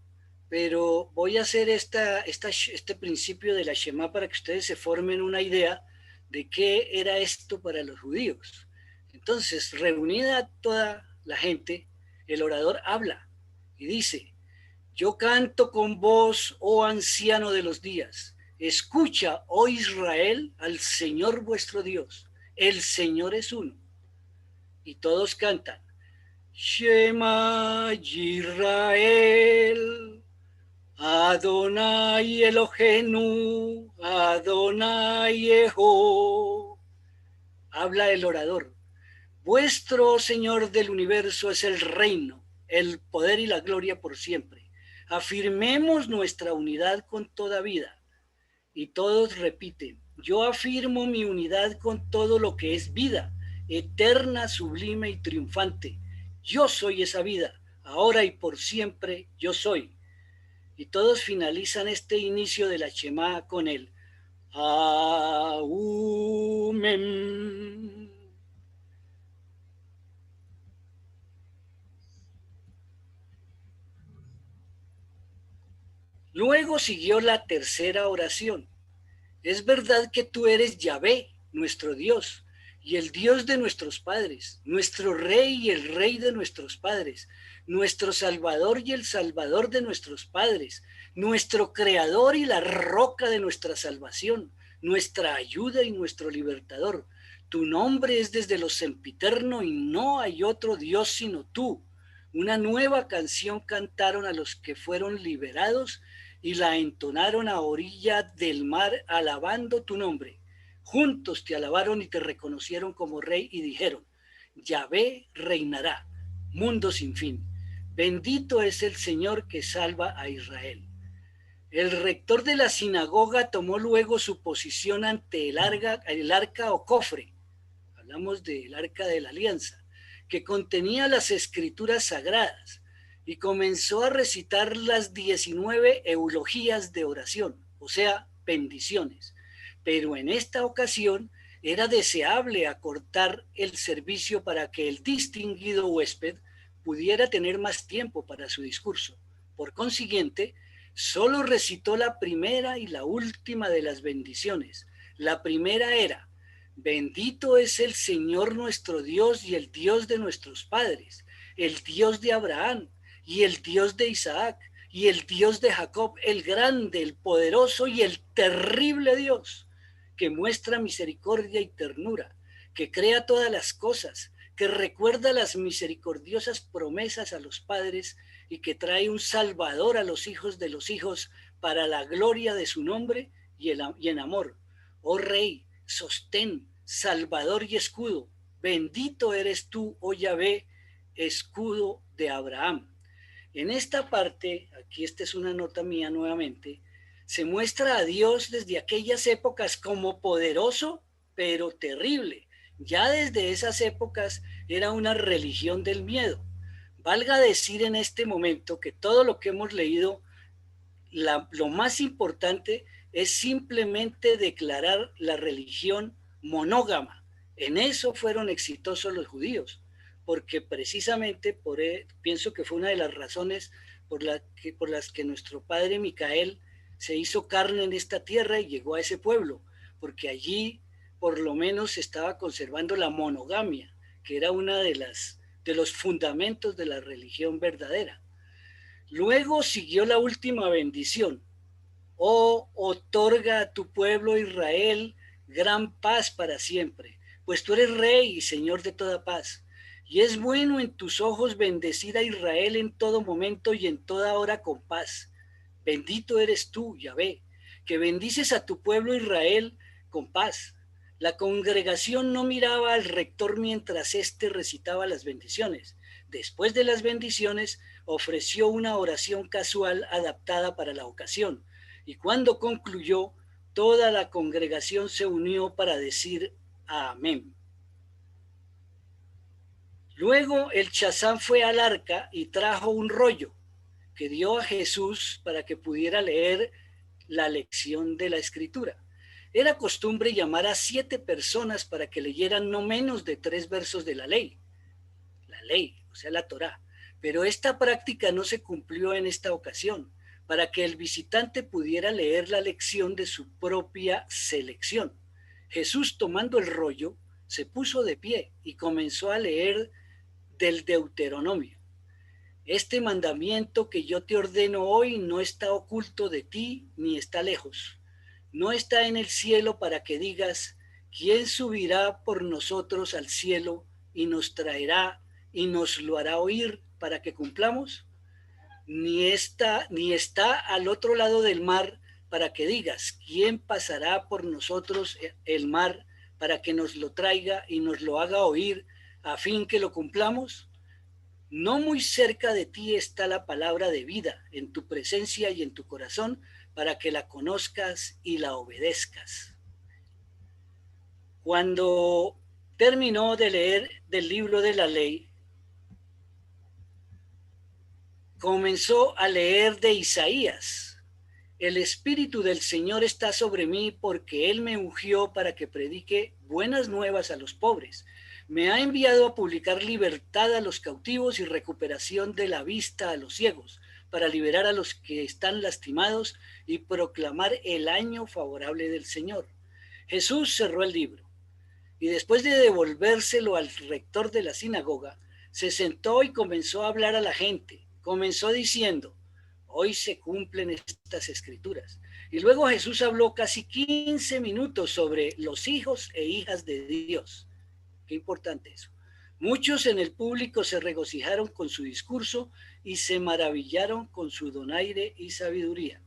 pero voy a hacer este principio de la Shema para que ustedes se formen una idea de qué era esto para los judíos. Entonces, reunida toda la gente, el orador habla y dice: yo canto con vos, oh anciano de los días, escucha, oh Israel, al Señor vuestro Dios, el Señor es uno. Y todos cantan: Shema Yisrael, Adonai Elohenu, Adonai Eho. Habla el orador: vuestro Señor del universo es el reino, el poder y la gloria por siempre. Afirmemos nuestra unidad con toda vida. Y todos repiten: yo afirmo mi unidad con todo lo que es vida, eterna, sublime y triunfante. Yo soy esa vida, ahora y por siempre yo soy. Y todos finalizan este inicio de la Shema con el Aumem. Luego siguió la tercera oración. Es verdad que tú eres Yahvé, nuestro Dios, y el Dios de nuestros padres, nuestro Rey y el Rey de nuestros padres, nuestro Salvador y el Salvador de nuestros padres, nuestro Creador y la roca de nuestra salvación, nuestra ayuda y nuestro libertador. Tu nombre es desde lo sempiterno y no hay otro Dios sino tú. Una nueva canción cantaron a los que fueron liberados y la entonaron a orilla del mar, alabando tu nombre. Juntos te alabaron y te reconocieron como rey y dijeron: Yahvé reinará, mundo sin fin. Bendito es el Señor que salva a Israel. El rector de la sinagoga tomó luego su posición ante el arca o cofre, hablamos del arca de la alianza, que contenía las escrituras sagradas, y comenzó a recitar las 19 eulogías de oración, o sea, bendiciones. Pero en esta ocasión era deseable acortar el servicio para que el distinguido huésped pudiera tener más tiempo para su discurso. Por consiguiente, solo recitó la primera y la última de las bendiciones. La primera era: bendito es el Señor nuestro Dios y el Dios de nuestros padres, el Dios de Abraham y el Dios de Isaac y el Dios de Jacob, el grande, el poderoso y el terrible Dios, que muestra misericordia y ternura, que crea todas las cosas, que recuerda las misericordiosas promesas a los padres y que trae un Salvador a los hijos de los hijos para la gloria de su nombre y en amor. Oh Rey, sostén, Salvador y escudo, bendito eres tú, oh Yahvé, escudo de Abraham. En esta parte, aquí esta es una nota mía nuevamente, se muestra a Dios desde aquellas épocas como poderoso, pero terrible. Ya desde esas épocas era una religión del miedo. Valga decir en este momento que todo lo que hemos leído, lo más importante es simplemente declarar la religión monógama. En eso fueron exitosos los judíos, porque precisamente pienso que fue una de las razones por las que nuestro padre Micael se hizo carne en esta tierra y llegó a ese pueblo, porque allí por lo menos se estaba conservando la monogamia, que era una de los fundamentos de la religión verdadera. Luego siguió la última bendición: oh, otorga a tu pueblo Israel gran paz para siempre, pues tú eres rey y señor de toda paz. Y es bueno en tus ojos bendecir a Israel en todo momento y en toda hora con paz. Bendito eres tú, Yahvé, que bendices a tu pueblo Israel con paz. La congregación no miraba al rector mientras éste recitaba las bendiciones. Después de las bendiciones, ofreció una oración casual adaptada para la ocasión. Y cuando concluyó, toda la congregación se unió para decir amén. Luego el chazán fue al arca y trajo un rollo que dio a Jesús para que pudiera leer la lección de la escritura. Era costumbre llamar a 7 personas para que leyeran no menos de 3 versos de la ley, o sea, la Torá. Pero esta práctica no se cumplió en esta ocasión, para que el visitante pudiera leer la lección de su propia selección. Jesús, tomando el rollo, se puso de pie y comenzó a leer del Deuteronomio. Este mandamiento que yo te ordeno hoy no está oculto de ti ni está lejos. No está en el cielo para que digas, ¿quién subirá por nosotros al cielo y nos traerá y nos lo hará oír para que cumplamos? Ni está al otro lado del mar para que digas, ¿quién pasará por nosotros el mar para que nos lo traiga y nos lo haga oír a fin que lo cumplamos? No muy cerca de ti está la palabra de vida, en tu presencia y en tu corazón, para que la conozcas y la obedezcas. Cuando terminó de leer del libro de la ley, comenzó a leer de Isaías. El Espíritu del Señor está sobre mí porque Él me ungió para que predique buenas nuevas a los pobres. Me ha enviado a publicar libertad a los cautivos y recuperación de la vista a los ciegos, para liberar a los que están lastimados y proclamar el año favorable del Señor. Jesús cerró el libro y después de devolvérselo al rector de la sinagoga, se sentó y comenzó a hablar a la gente. Comenzó diciendo, hoy se cumplen estas escrituras. Y luego Jesús habló casi 15 minutos sobre los hijos e hijas de Dios. Qué importante eso. Muchos en el público se regocijaron con su discurso y se maravillaron con su donaire y sabiduría.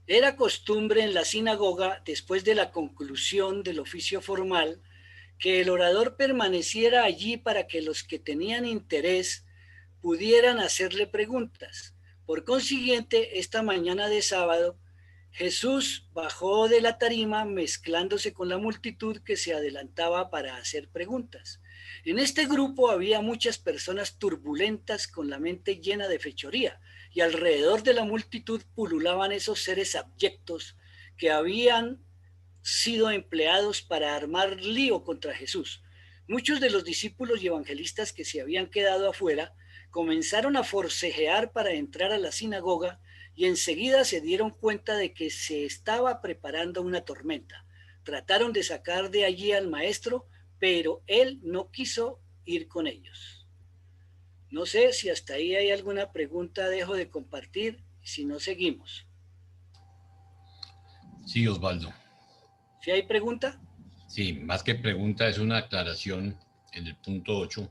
Era costumbre en la sinagoga, después de la conclusión del oficio formal, que el orador permaneciera allí para que los que tenían interés pudieran hacerle preguntas. Por consiguiente, esta mañana de sábado, Jesús bajó de la tarima mezclándose con la multitud que se adelantaba para hacer preguntas. En este grupo había muchas personas turbulentas con la mente llena de fechoría, y alrededor de la multitud pululaban esos seres abyectos que habían sido empleados para armar lío contra Jesús. Muchos de los discípulos y evangelistas que se habían quedado afuera comenzaron a forcejear para entrar a la sinagoga y enseguida se dieron cuenta de que se estaba preparando una tormenta. Trataron de sacar de allí al maestro, pero él no quiso ir con ellos. No sé si hasta ahí hay alguna pregunta, dejo de compartir, si no seguimos. Sí, Osvaldo. ¿Sí hay pregunta? Sí, más que pregunta, es una aclaración en el punto 8.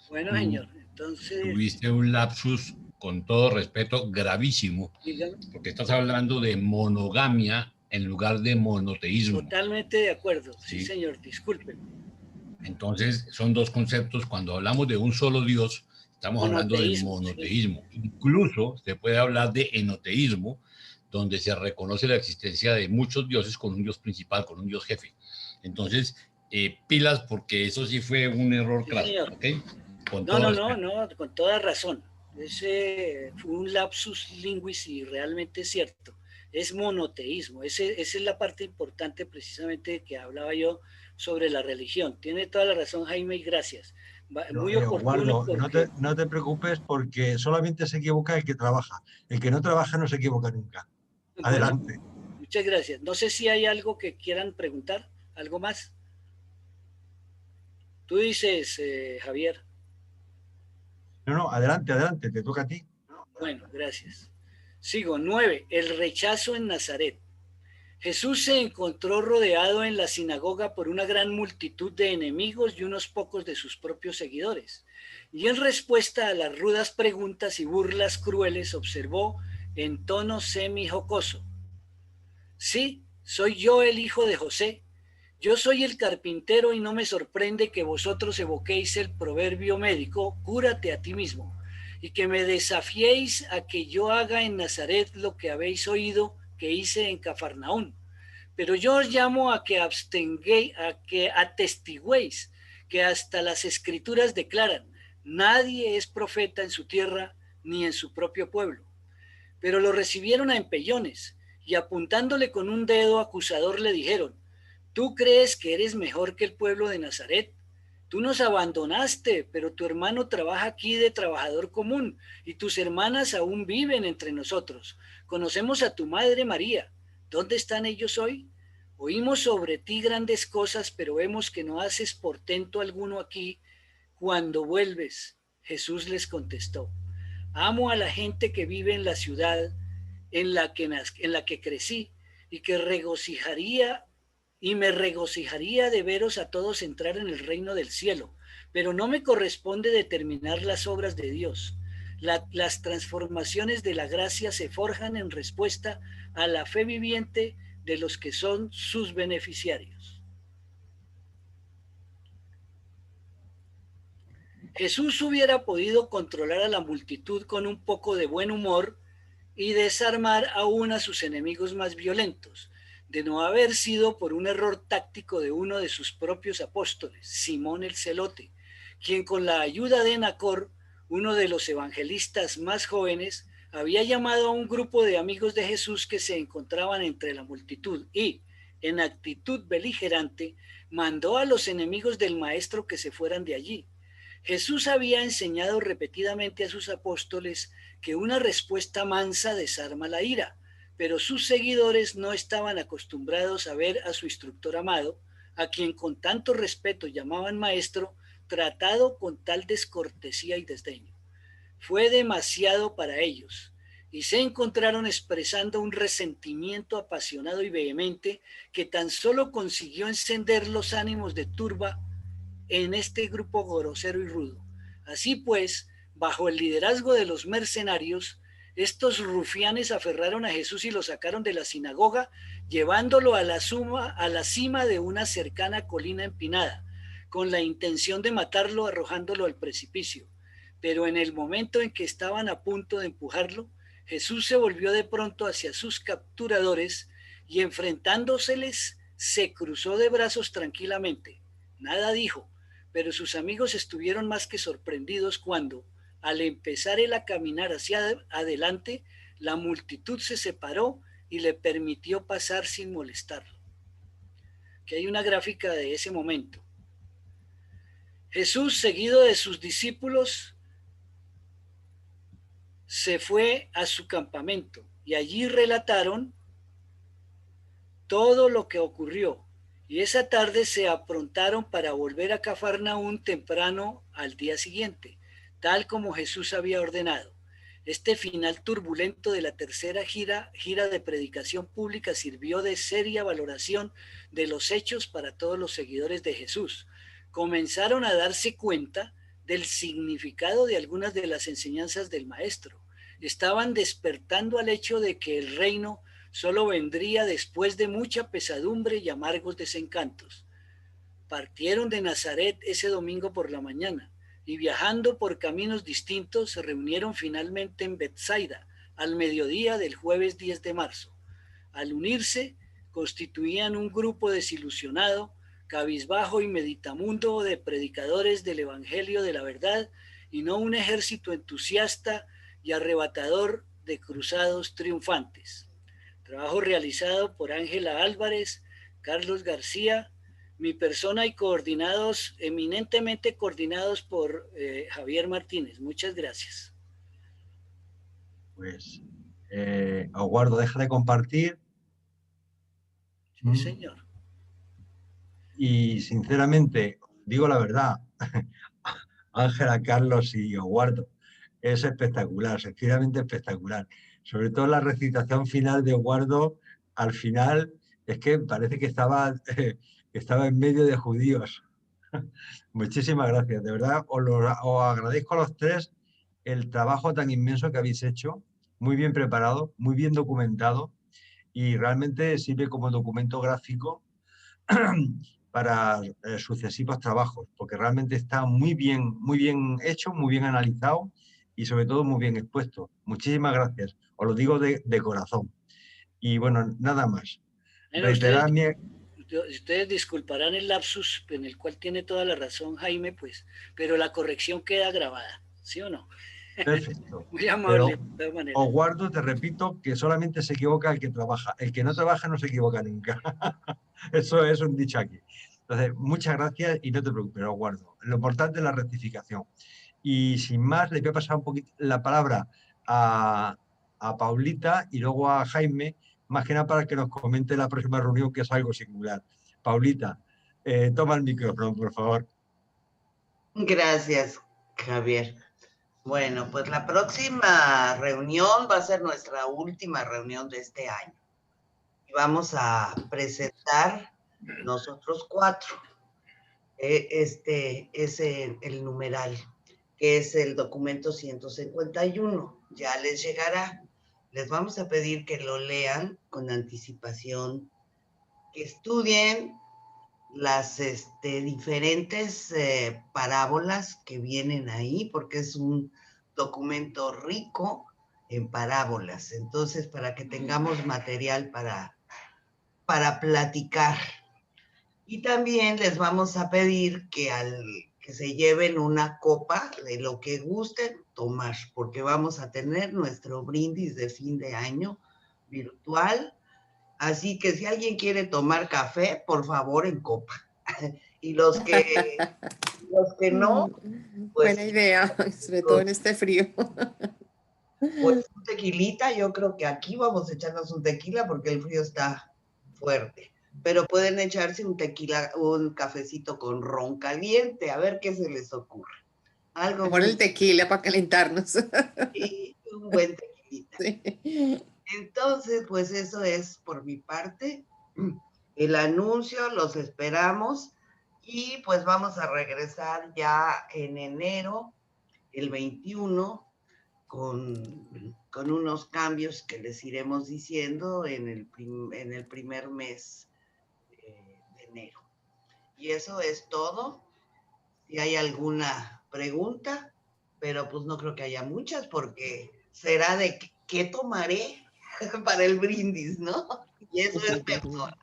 Bueno, señor, entonces... Tuviste un lapsus, con todo respeto, gravísimo, dígame. Porque estás hablando de monogamia en lugar de monoteísmo. Totalmente de acuerdo, sí señor, disculpen. Entonces, son dos conceptos. Cuando hablamos de un solo Dios, estamos hablando de monoteísmo. Sí. Incluso se puede hablar de enoteísmo, donde se reconoce la existencia de muchos dioses con un dios principal, con un dios jefe. Entonces, pilas, porque eso sí fue un error craso, ¿ok? No, con toda razón. Ese fue un lapsus linguis y realmente es cierto. Es monoteísmo. Esa es la parte importante precisamente que hablaba yo sobre la religión. Tiene toda la razón, Jaime, y gracias. Muy oportuno. Porque... no te preocupes, porque solamente se equivoca el que trabaja. El que no trabaja no se equivoca nunca. Adelante. Bueno, muchas gracias. No sé si hay algo que quieran preguntar, algo más. Tú dices, Javier. No, adelante, te toca a ti. Bueno, gracias. Sigo, 9. El rechazo en Nazaret. Jesús se encontró rodeado en la sinagoga por una gran multitud de enemigos y unos pocos de sus propios seguidores. Y en respuesta a las rudas preguntas y burlas crueles observó en tono semi-jocoso: sí, soy yo el hijo de José. Yo soy el carpintero y no me sorprende que vosotros evoquéis el proverbio médico, cúrate a ti mismo, y que me desafiéis a que yo haga en Nazaret lo que habéis oído que hice en Cafarnaún. Pero yo os llamo a que atestigüéis que hasta las escrituras declaran, nadie es profeta en su tierra ni en su propio pueblo. Pero lo recibieron a empellones y apuntándole con un dedo acusador le dijeron, ¿tú crees que eres mejor que el pueblo de Nazaret? Tú nos abandonaste, pero tu hermano trabaja aquí de trabajador común y tus hermanas aún viven entre nosotros. Conocemos a tu madre María. ¿Dónde están ellos hoy? Oímos sobre ti grandes cosas, pero vemos que no haces portento alguno aquí. Cuando vuelves, Jesús les contestó, amo a la gente que vive en la ciudad en la que crecí y que me regocijaría de veros a todos entrar en el reino del cielo, pero no me corresponde determinar las obras de Dios. Las transformaciones de la gracia se forjan en respuesta a la fe viviente de los que son sus beneficiarios. Jesús hubiera podido controlar a la multitud con un poco de buen humor y desarmar aún a sus enemigos más violentos, de no haber sido por un error táctico de uno de sus propios apóstoles, Simón el Celote, quien con la ayuda de Nacor, uno de los evangelistas más jóvenes, había llamado a un grupo de amigos de Jesús que se encontraban entre la multitud y, en actitud beligerante, mandó a los enemigos del maestro que se fueran de allí. Jesús había enseñado repetidamente a sus apóstoles que una respuesta mansa desarma la ira, pero sus seguidores no estaban acostumbrados a ver a su instructor amado, a quien con tanto respeto llamaban maestro, tratado con tal descortesía y desdeño. Fue demasiado para ellos, y se encontraron expresando un resentimiento apasionado y vehemente que tan solo consiguió encender los ánimos de turba en este grupo grosero y rudo. Así pues, bajo el liderazgo de los mercenarios, estos rufianes aferraron a Jesús y lo sacaron de la sinagoga, llevándolo a la cima de una cercana colina empinada, con la intención de matarlo arrojándolo al precipicio. Pero en el momento en que estaban a punto de empujarlo, Jesús se volvió de pronto hacia sus capturadores y enfrentándoseles se cruzó de brazos tranquilamente. Nada dijo, pero sus amigos estuvieron más que sorprendidos cuando, al empezar él a caminar hacia adelante, la multitud se separó y le permitió pasar sin molestarlo. Aquí hay una gráfica de ese momento. Jesús, seguido de sus discípulos, se fue a su campamento y allí relataron todo lo que ocurrió. Y esa tarde se aprontaron para volver a Cafarnaún temprano al día siguiente, tal como Jesús había ordenado. Este final turbulento de la tercera gira de predicación pública sirvió de seria valoración de los hechos para todos los seguidores de Jesús. Comenzaron a darse cuenta del significado de algunas de las enseñanzas del Maestro. Estaban despertando al hecho de que el reino solo vendría después de mucha pesadumbre y amargos desencantos. Partieron de Nazaret ese domingo por la mañana y viajando por caminos distintos se reunieron finalmente en Betsaida al mediodía del jueves 10 de marzo. Al unirse, constituían un grupo desilusionado, cabizbajo y meditamundo de predicadores del Evangelio de la verdad y no un ejército entusiasta y arrebatador de cruzados triunfantes. Trabajo realizado por Ángela Álvarez, Carlos García, mi persona y eminentemente coordinados por Javier Martínez. Muchas gracias. Pues, Aguardo, deja de compartir. Sí, señor. Y sinceramente, digo la verdad, Ángela, Carlos y Aguardo, es espectacular, sencillamente espectacular. Sobre todo la recitación final de Aguardo, al final, es que parece que estaba en medio de judíos. Muchísimas gracias, de verdad, os agradezco a los tres el trabajo tan inmenso que habéis hecho, muy bien preparado, muy bien documentado, y realmente sirve como documento gráfico para sucesivos trabajos, porque realmente está muy bien hecho, muy bien analizado y sobre todo muy bien expuesto. Muchísimas gracias, os lo digo de corazón. Y bueno, nada más. Bueno, Reiterar ustedes disculparán el lapsus en el cual tiene toda la razón Jaime, pues, pero la corrección queda grabada, ¿sí o no? Perfecto. Muy amable, Pero de todas maneras. os guardo, te repito, que solamente se equivoca el que trabaja. El que no trabaja no se equivoca nunca. Eso es un dicho aquí. Entonces, muchas gracias y no te preocupes, os guardo. Lo importante es la rectificación. Y sin más, le voy a pasar un poquito la palabra a Paulita y luego a Jaime, más que nada para que nos comente la próxima reunión, que es algo singular. Paulita, toma el micrófono, por favor. Gracias, Javier. Bueno, pues la próxima reunión va a ser nuestra última reunión de este año. Y vamos a presentar nosotros 4. Este es el numeral, que es el documento 151. Ya les llegará. Les vamos a pedir que lo lean con anticipación, que estudien las diferentes parábolas que vienen ahí, porque es un documento rico en parábolas. Entonces, para que tengamos material para platicar. Y también les vamos a pedir que se lleven una copa de lo que gusten tomar, porque vamos a tener nuestro brindis de fin de año virtual. Así que si alguien quiere tomar café, por favor, en copa. Y los que no, pues... Buena idea, sobre todo en este frío. Pues un tequilita, yo creo que aquí vamos a echarnos un tequila porque el frío está fuerte. Pero pueden echarse un tequila, un cafecito con ron caliente, a ver qué se les ocurre. Algo Mejor el tequila para calentarnos. Y un buen tequilita. Sí. Entonces, pues eso es por mi parte. El anuncio, los esperamos y pues vamos a regresar ya en enero, el 21, con unos cambios que les iremos diciendo en el primer mes de enero. Y eso es todo. Si hay alguna pregunta, pero pues no creo que haya muchas porque será de qué tomaré para el brindis, ¿no? Y eso es personal.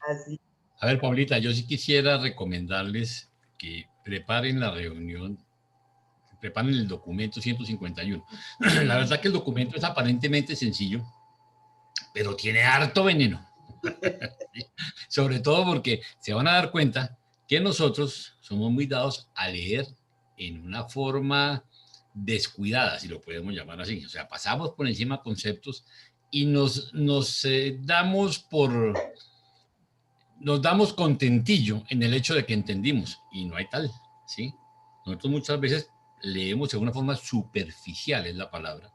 Así. A ver, Paulita, yo sí quisiera recomendarles que preparen la reunión, preparen el documento 151. La verdad que el documento es aparentemente sencillo, pero tiene harto veneno. Sobre todo porque se van a dar cuenta que nosotros somos muy dados a leer en una forma descuidada, si lo podemos llamar así. O sea, pasamos por encima conceptos y nos damos contentillo en el hecho de que entendimos, y no hay tal, ¿sí? Nosotros muchas veces leemos de una forma superficial, es la palabra,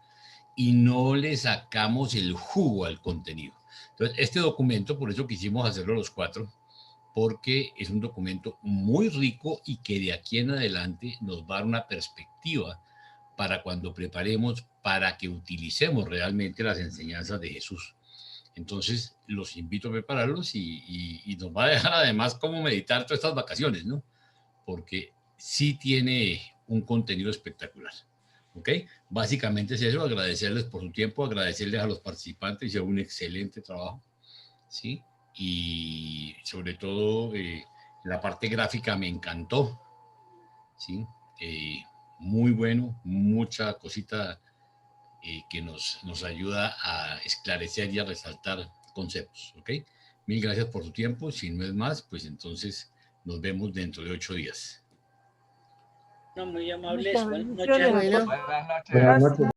y no le sacamos el jugo al contenido. Entonces, este documento, por eso quisimos hacerlo los 4, porque es un documento muy rico y que de aquí en adelante nos va a dar una perspectiva para cuando preparemos, para que utilicemos realmente las enseñanzas de Jesús. Entonces, los invito a prepararlos y nos va a dejar además cómo meditar todas estas vacaciones, ¿no? Porque sí tiene un contenido espectacular. ¿Ok? Básicamente es eso, agradecerles por su tiempo, agradecerles a los participantes, hicieron un excelente trabajo, ¿sí? Y sobre todo la parte gráfica me encantó, ¿sí? Muy bueno, mucha cosita que nos ayuda a esclarecer y a resaltar conceptos, ¿ok? Mil gracias por su tiempo, si no es más, pues entonces nos vemos dentro de 8 días. No, muy amables. Muchas Buenas bendiciones. noches. Bueno. Buenas noches. Gracias.